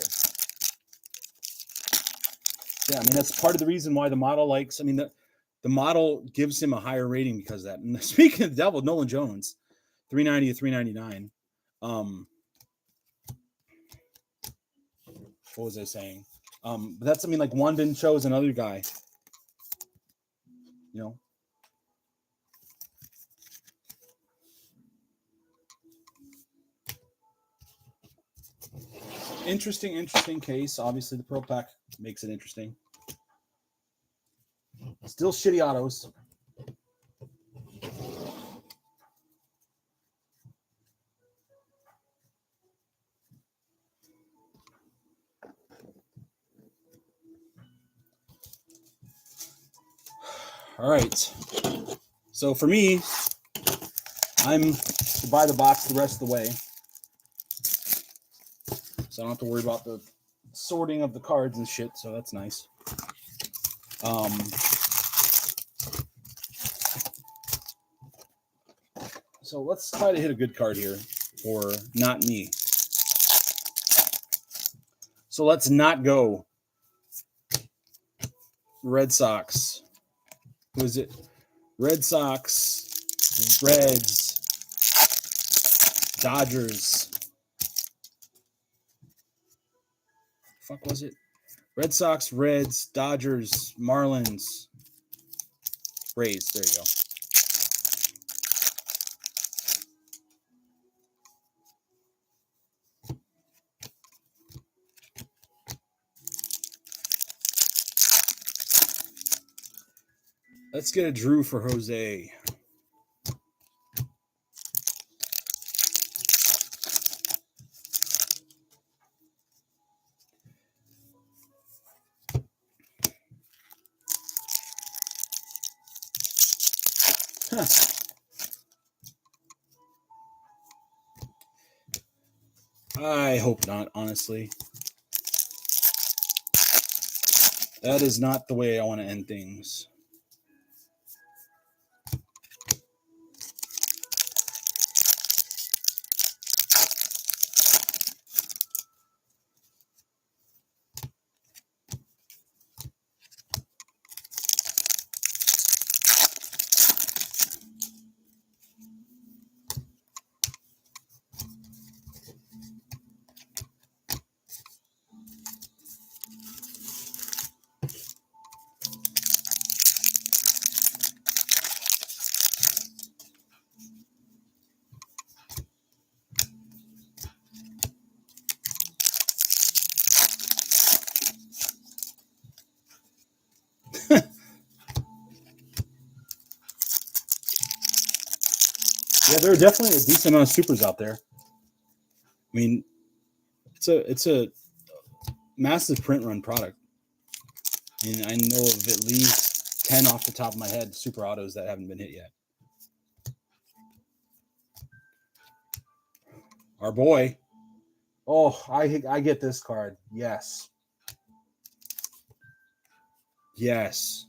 Yeah, I mean that's part of the reason why the model likes. I mean the model gives him a higher rating because of that. And speaking of the devil, Nolan Jones, 390 to 399. What was I saying? But that's, I mean, like one didn't show as another guy. You know. Interesting case. Obviously, the Pro Pack makes it interesting. Still shitty autos. All right. So for me, I'm to buy the box the rest of the way. So I don't have to worry about the sorting of the cards and shit. So that's nice. So let's try to hit a good card here for not me. So let's not go Red Sox. Who is it? Red Sox, Reds, Dodgers. Fuck was it? Red Sox, Reds, Dodgers, Marlins, Rays. There you go. Let's get a Drew for Jose. Huh. I hope not, honestly. That is not the way I want to end things. Yeah, there are definitely a decent amount of supers out there. I mean, it's a massive print run product. I mean, I know of at least 10 off the top of my head super autos that haven't been hit yet. Our boy. Oh, I get this card. Yes. Yes.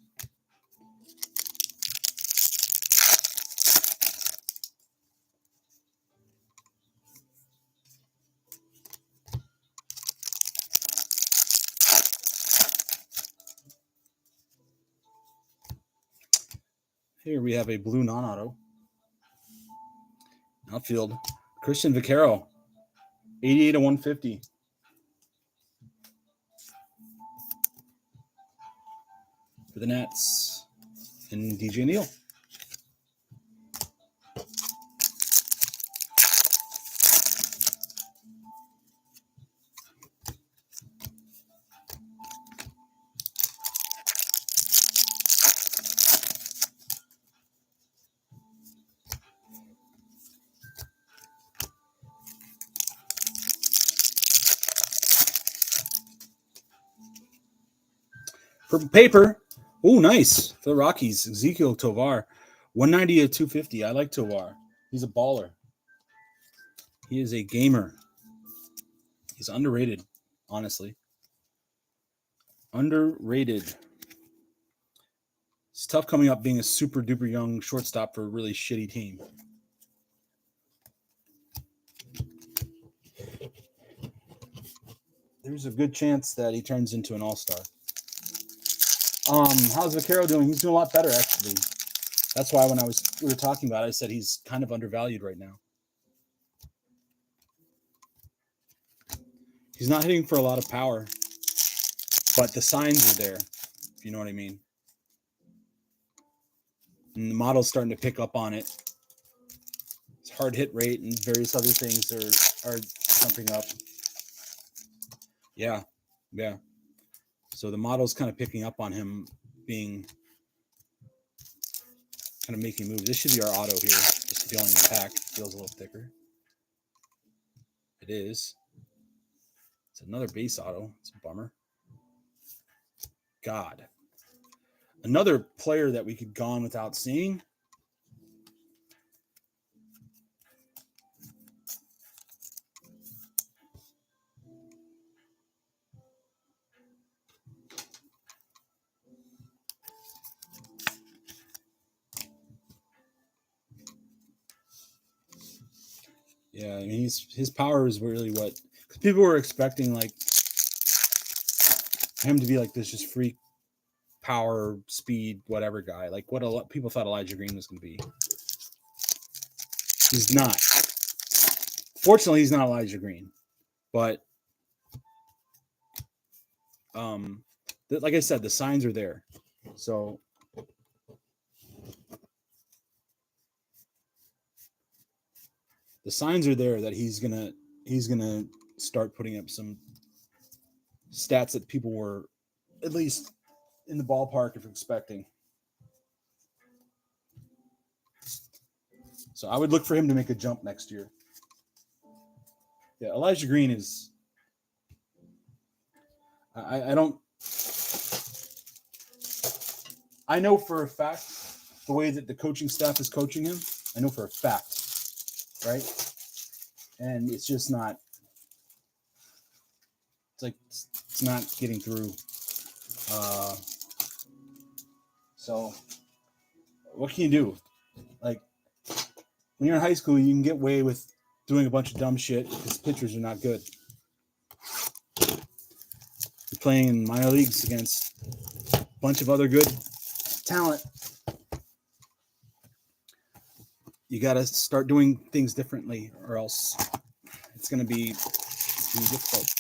Here we have a blue non-auto. Outfield. Christian Vaquero. 88 to 150. For the Nats. And DJ Neal. Purple paper. Oh, nice. For the Rockies, Ezekiel Tovar. 190 to 250. I like Tovar. He's a baller. He is a gamer. He's underrated, honestly. Underrated. It's tough coming up being a super duper young shortstop for a really shitty team. there's a good chance that he turns into an all-star. How's Vaquero doing? He's doing a lot better, actually. That's why when we were talking about it, I said he's kind of undervalued right now. He's not hitting for a lot of power, but the signs are there, if you know what I mean. And the model's starting to pick up on it. His hard hit rate and various other things are jumping up. Yeah. So the model's kind of picking up on him being kind of making moves. This should be our auto here. Just feeling the pack. Feels a little thicker. It is. It's another base auto. It's a bummer. God. Another player that we could go on without seeing. Yeah, I mean, his power is really what, because people were expecting like him to be like this just freak power, speed, whatever guy. Like what a lot people thought Elijah Green was going to be. He's not. Fortunately, he's not Elijah Green, but like I said, the signs are there. So the signs are there that he's gonna start putting up some stats that people were at least in the ballpark of expecting. So I would look for him to make a jump next year. Yeah, Elijah Green is. I don't. I know for a fact the way that the coaching staff is coaching him. I know for a fact, right? And it's just not. It's like it's not getting through. So what can you do? Like when you're in high school, you can get away with doing a bunch of dumb shit because pitchers are not good. You're playing in minor leagues against a bunch of other good talent. You got to start doing things differently, or else it's going to be difficult.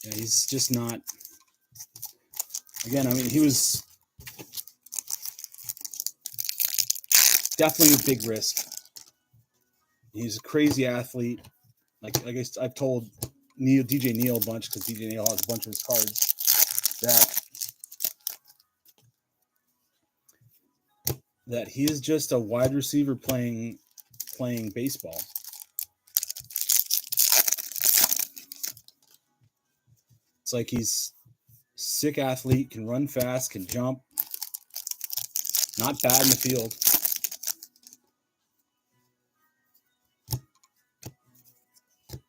Yeah, he's just not. Again, I mean, he was definitely a big risk. He's a crazy athlete. Like I've told DJ Neal a bunch, because DJ Neal has a bunch of his cards, that he is just a wide receiver playing baseball. It's like he's a sick athlete, can run fast, can jump, not bad in the field.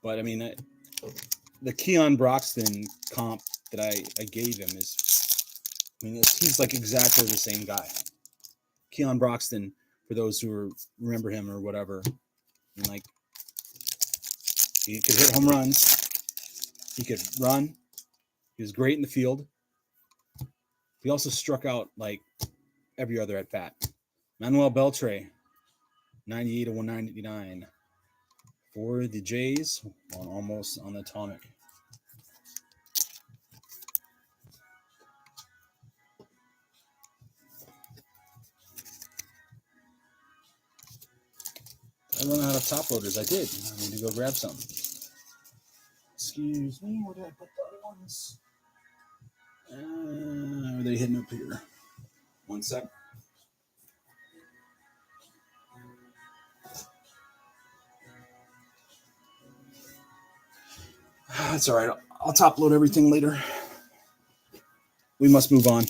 But I mean, the Keon Broxton comp that I gave him is, I mean, he's like exactly the same guy. Keon Broxton, for those who remember him or whatever, and like he could hit home runs, he could run, he was great in the field. He also struck out like every other at bat. Manuel Beltre, 98 to 199 for the Jays, almost on the atomic. I run out of top loaders. I did. I need to go grab some. Excuse me. Where did I put the other ones? Are they hidden up here? One sec. That's all right. I'll top load everything later. We must move on.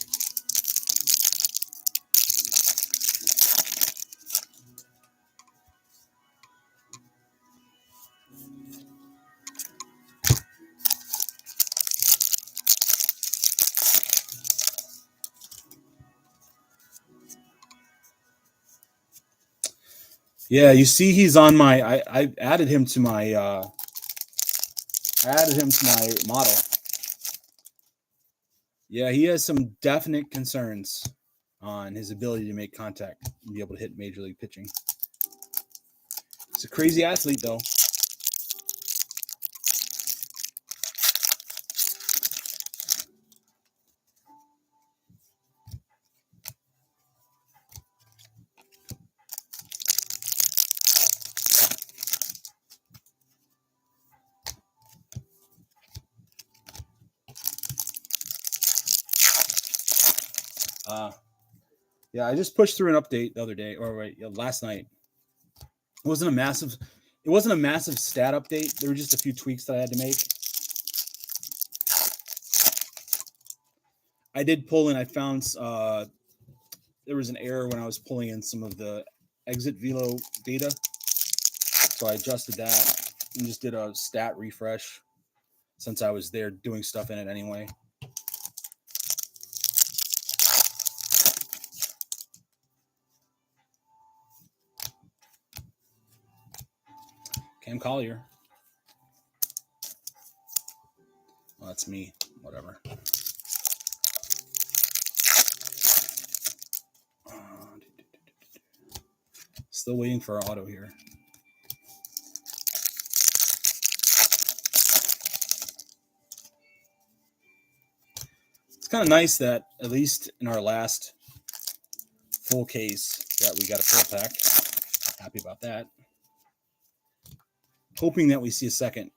Yeah, you see, he's on my. I added him to my. I added him to my model. Yeah, he has some definite concerns on his ability to make contact and be able to hit major league pitching. He's a crazy athlete, though. Yeah, I just pushed through an update the other day, or last night. It wasn't a massive. It wasn't a massive stat update. There were just a few tweaks that I had to make. I did pull in. I found there was an error when I was pulling in some of the exit velo data, so I adjusted that and just did a stat refresh since I was there doing stuff in it anyway. Cam Collier. Well, that's me. Whatever. Still waiting for our auto here. It's kind of nice that at least in our last full case that we got a full pack. Happy about that. Hoping that we see a second.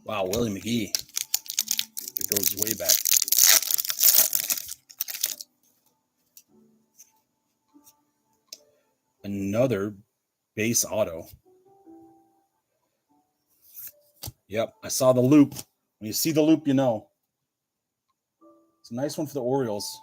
Wow, Willie McGee. It goes way back. Another base auto. Yep, I saw the loop. When you see the loop, you know. It's a nice one for the Orioles.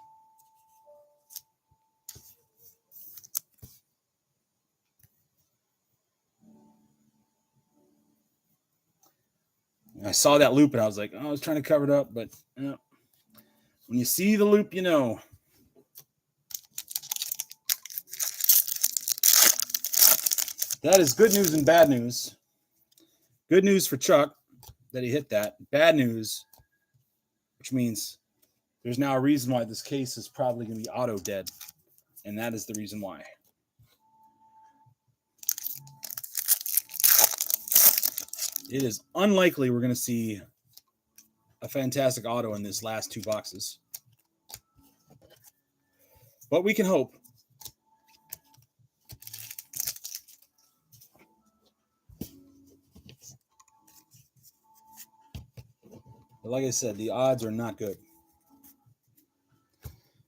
I saw that loop and I was like, oh, I was trying to cover it up, but when you see the loop, you know. That is good news and bad news. Good news for Chuck that he hit that. Bad news, which means there's now a reason why this case is probably going to be auto dead. And that is the reason why. It is unlikely we're going to see a fantastic auto in this last two boxes. But we can hope. But like I said, the odds are not good.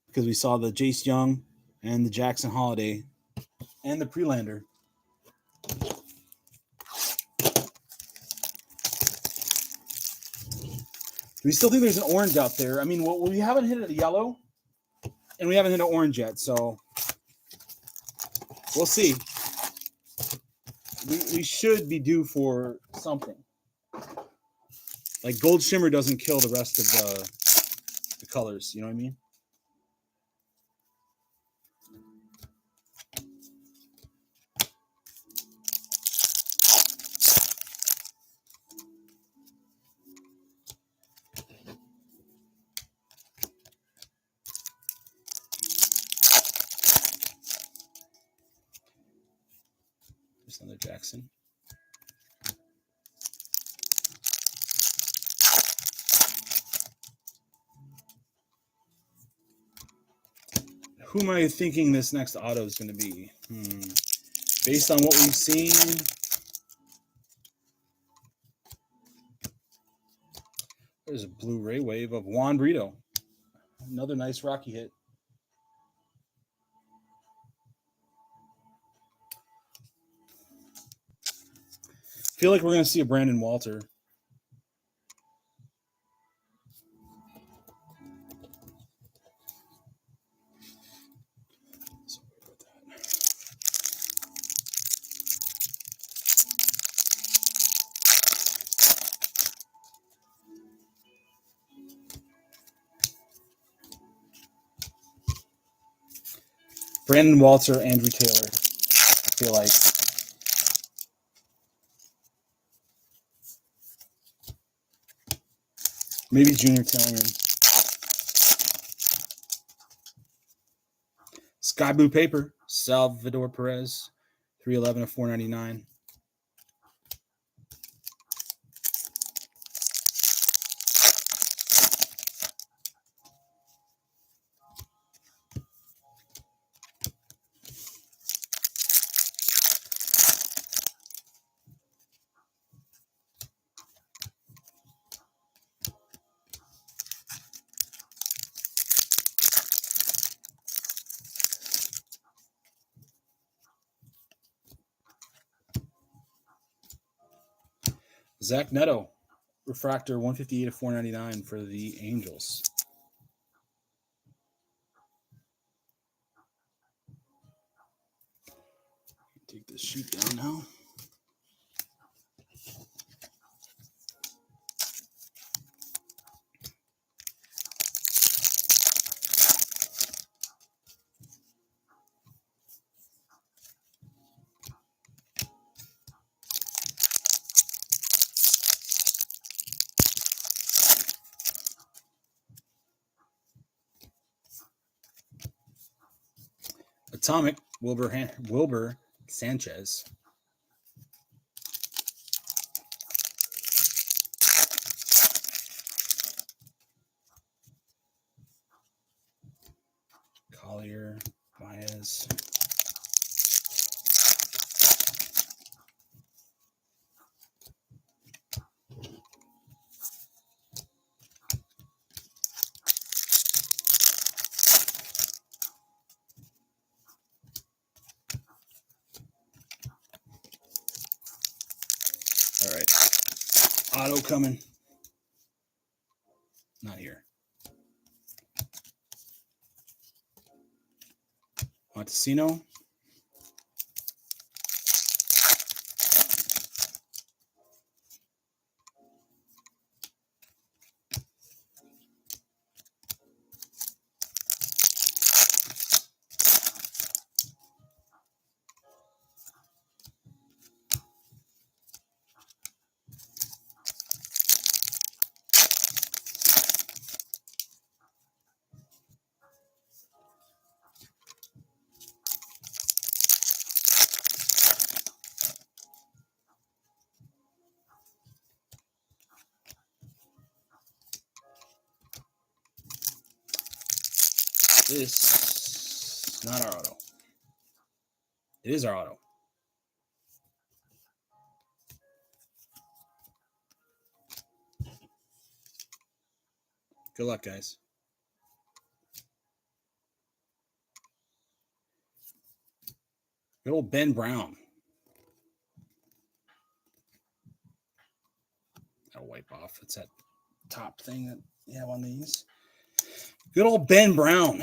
Because we saw the Jace Young and the Jackson Holiday and the Prelander. Do we still think there's an orange out there? I mean, we haven't hit a yellow, and we haven't hit an orange yet, so we'll see. We should be due for something. Like gold shimmer doesn't kill the rest of the colors, you know what I mean? There's another Jackson. Who am I thinking this next auto is going to be? Based on what we've seen, there's a Blu-ray wave of Juan Brito. Another nice Rocky hit. feel like we're going to see a Brandon Walter. Brandon Walter, Andrew Taylor. I feel like. Maybe Junior Tillingham. Sky Blue Paper, Salvador Perez, 311 of 499. Zach Neto, refractor 158 of 499 for the Angels. Take this sheet down now. Atomic, Wilbur Sanchez. Collier, Baez. All right. Auto coming. Not here. Montesino. This is not our auto. It is our auto. Good luck, guys. Good old Ben Brown. I'll wipe off. It's that top thing that you have on these. Good old Ben Brown.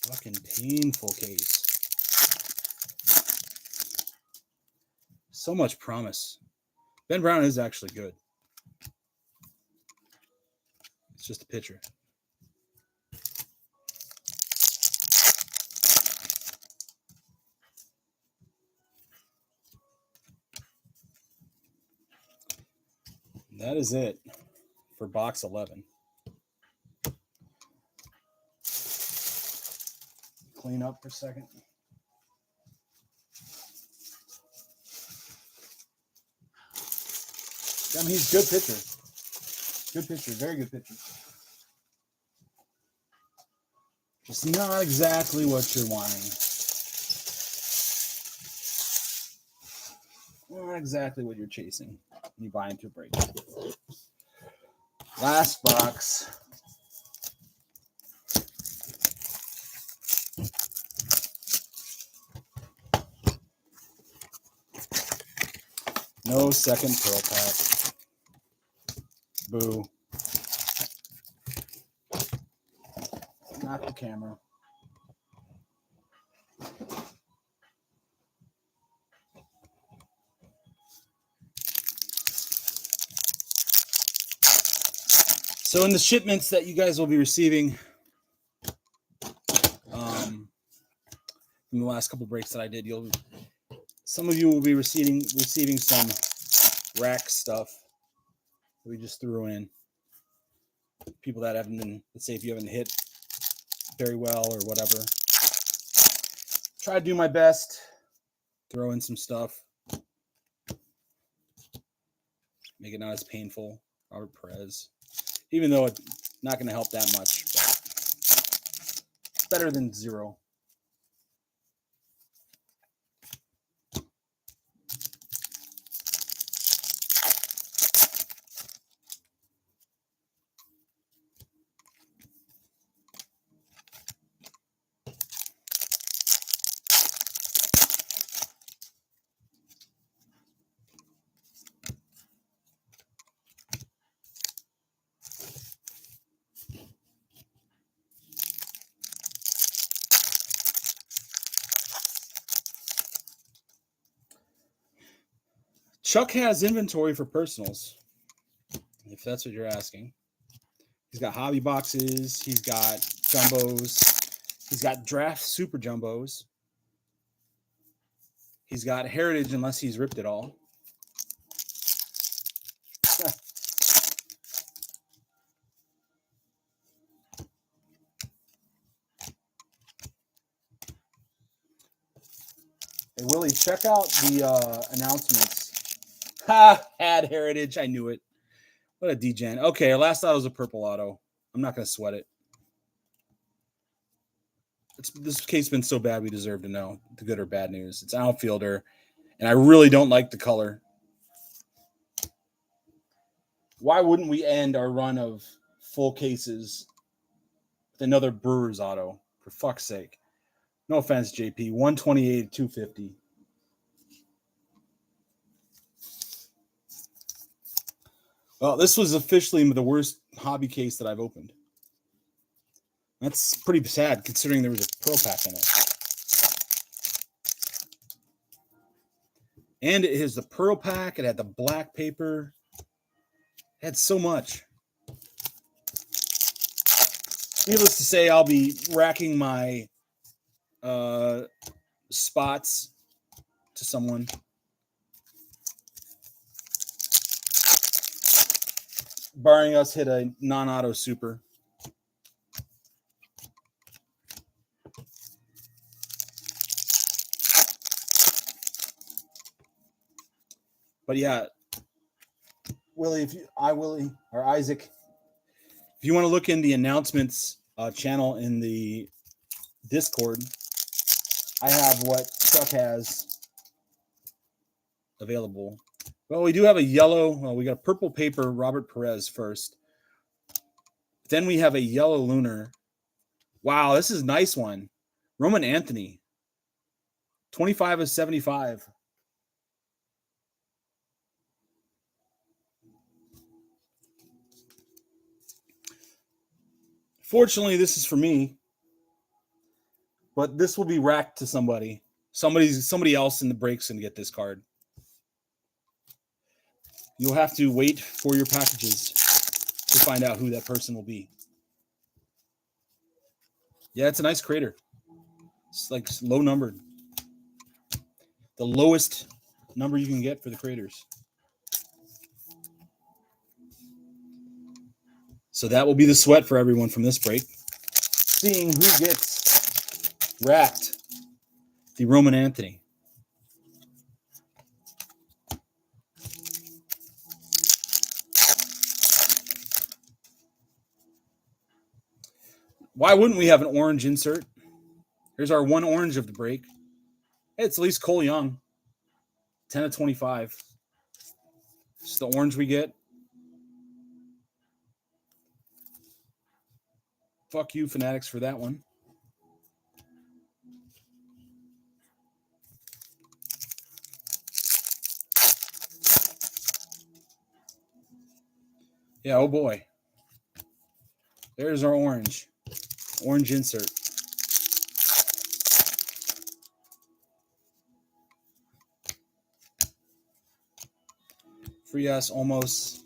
Fucking painful case. So much promise. Ben Brown is actually good. It's just a pitcher. That is it for box 11. Clean up for a second. I mean, he's a good pitcher. Good pitcher. Very good pitcher. Just not exactly what you're wanting. Not exactly what you're chasing. You buy into a break. Last box. No second pearl pack. Boo. Not the camera. So in the shipments that you guys will be receiving from the last couple breaks that I did, some of you will be receiving some rack stuff that we just threw in. People that haven't been, let's say if you haven't hit very well or whatever. Try to do my best. Throw in some stuff. Make it not as painful. Robert Perez. Even though it's not going to help that much. But it's better than zero. Chuck has inventory for personals, if that's what you're asking. He's got hobby boxes. He's got jumbos. He's got draft super jumbos. He's got heritage unless he's ripped it all. Hey, Willie, check out the announcements. Had heritage. I knew it. What a degen. Okay, our last auto was a purple auto. I'm not going to sweat it. This case has been so bad we deserve to know the good or bad news. It's outfielder, and I really don't like the color. Why wouldn't we end our run of full cases with another Brewers auto? For fuck's sake. No offense, JP. 128, 250. Well, this was officially the worst hobby case that I've opened. That's pretty sad considering there was a pearl pack in it. And it has the pearl pack. It had the black paper. It had so much. Needless to say, I'll be racking my spots to someone. Barring us hit a non-auto super. But yeah, Willie, or Isaac, if you want to look in the announcements channel in the Discord, I have what Chuck has available. Well, we do have a yellow. Well, we got a purple paper Robert Perez first. Then we have a yellow lunar. Wow, this is a nice one. Roman Anthony. 25 of 75. Fortunately, this is for me. But this will be racked to somebody. Somebody else in the breaks going to get this card. You'll have to wait for your packages to find out who that person will be. Yeah, it's a nice crater. It's like low numbered. The lowest number you can get for the craters. So that will be the sweat for everyone from this break. Seeing who gets racked. The Roman Anthony. Why wouldn't we have an orange insert? Here's our one orange of the break. Hey, it's at least Cole Young. 10 of 25. It's the orange we get. Fuck you, Fanatics, for that one. Yeah, oh boy. There's our orange insert. Free S almost.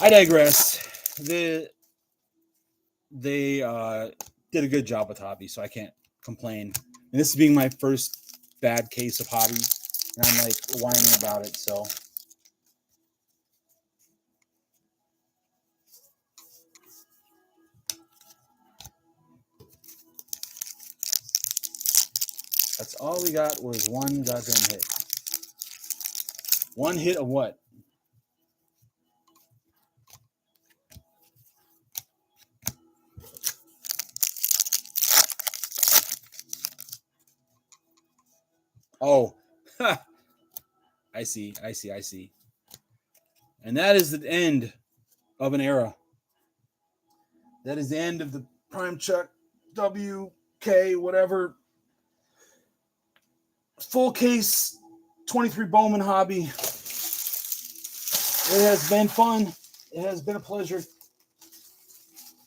I digress. They did a good job with Hobby, so I can't complain. And this being my first bad case of Hobby, and I'm like whining about it, so. That's all we got was one goddamn hit. One hit of what? Oh, I see. And that is the end of an era. That is the end of the Prime Chuck WK, whatever. Full case 23 Bowman Hobby. It has been fun. It has been a pleasure.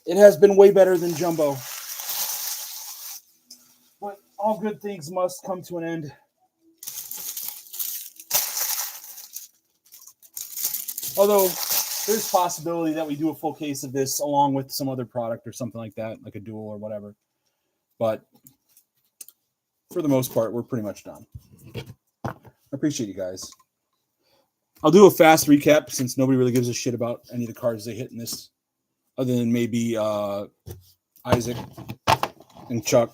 It has been way better than Jumbo. But all good things must come to an end. Although there's possibility that we do a full case of this along with some other product or something like that, like a dual or whatever. But for the most part, we're pretty much done. I appreciate you guys. I'll do a fast recap since nobody really gives a shit about any of the cards they hit in this, other than maybe Isaac and Chuck.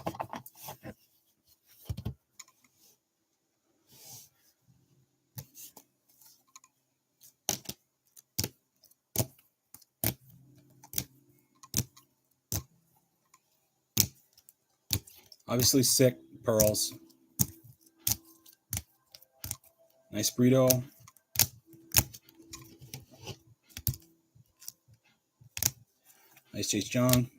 Obviously sick pearls. Nice burrito. Nice Chase Young.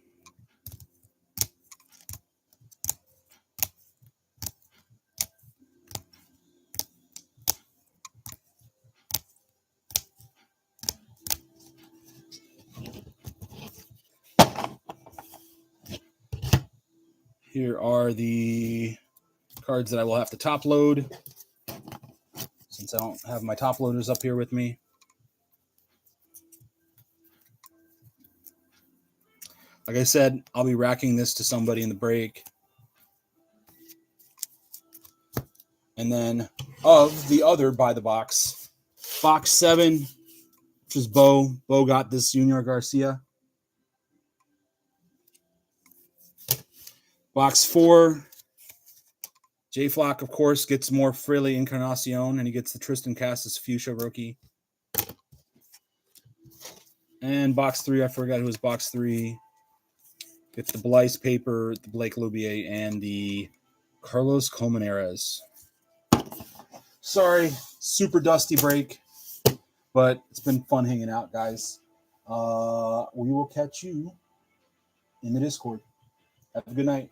Here are the cards that I will have to top load since I don't have my top loaders up here with me. Like I said, I'll be racking this to somebody in the break. And then of the other by the box, box 7, which is Bo. Bo got this Junior Garcia. Box 4, J Flock, of course, gets more Frilly Encarnacion, and he gets the Tristan Cassis Fuchsia rookie. And box 3, I forgot who was box 3. Gets the Blyce paper, the Blake Lubier, and the Carlos Colmenares. Sorry, super dusty break, but it's been fun hanging out, guys. We will catch you in the Discord. Have a good night.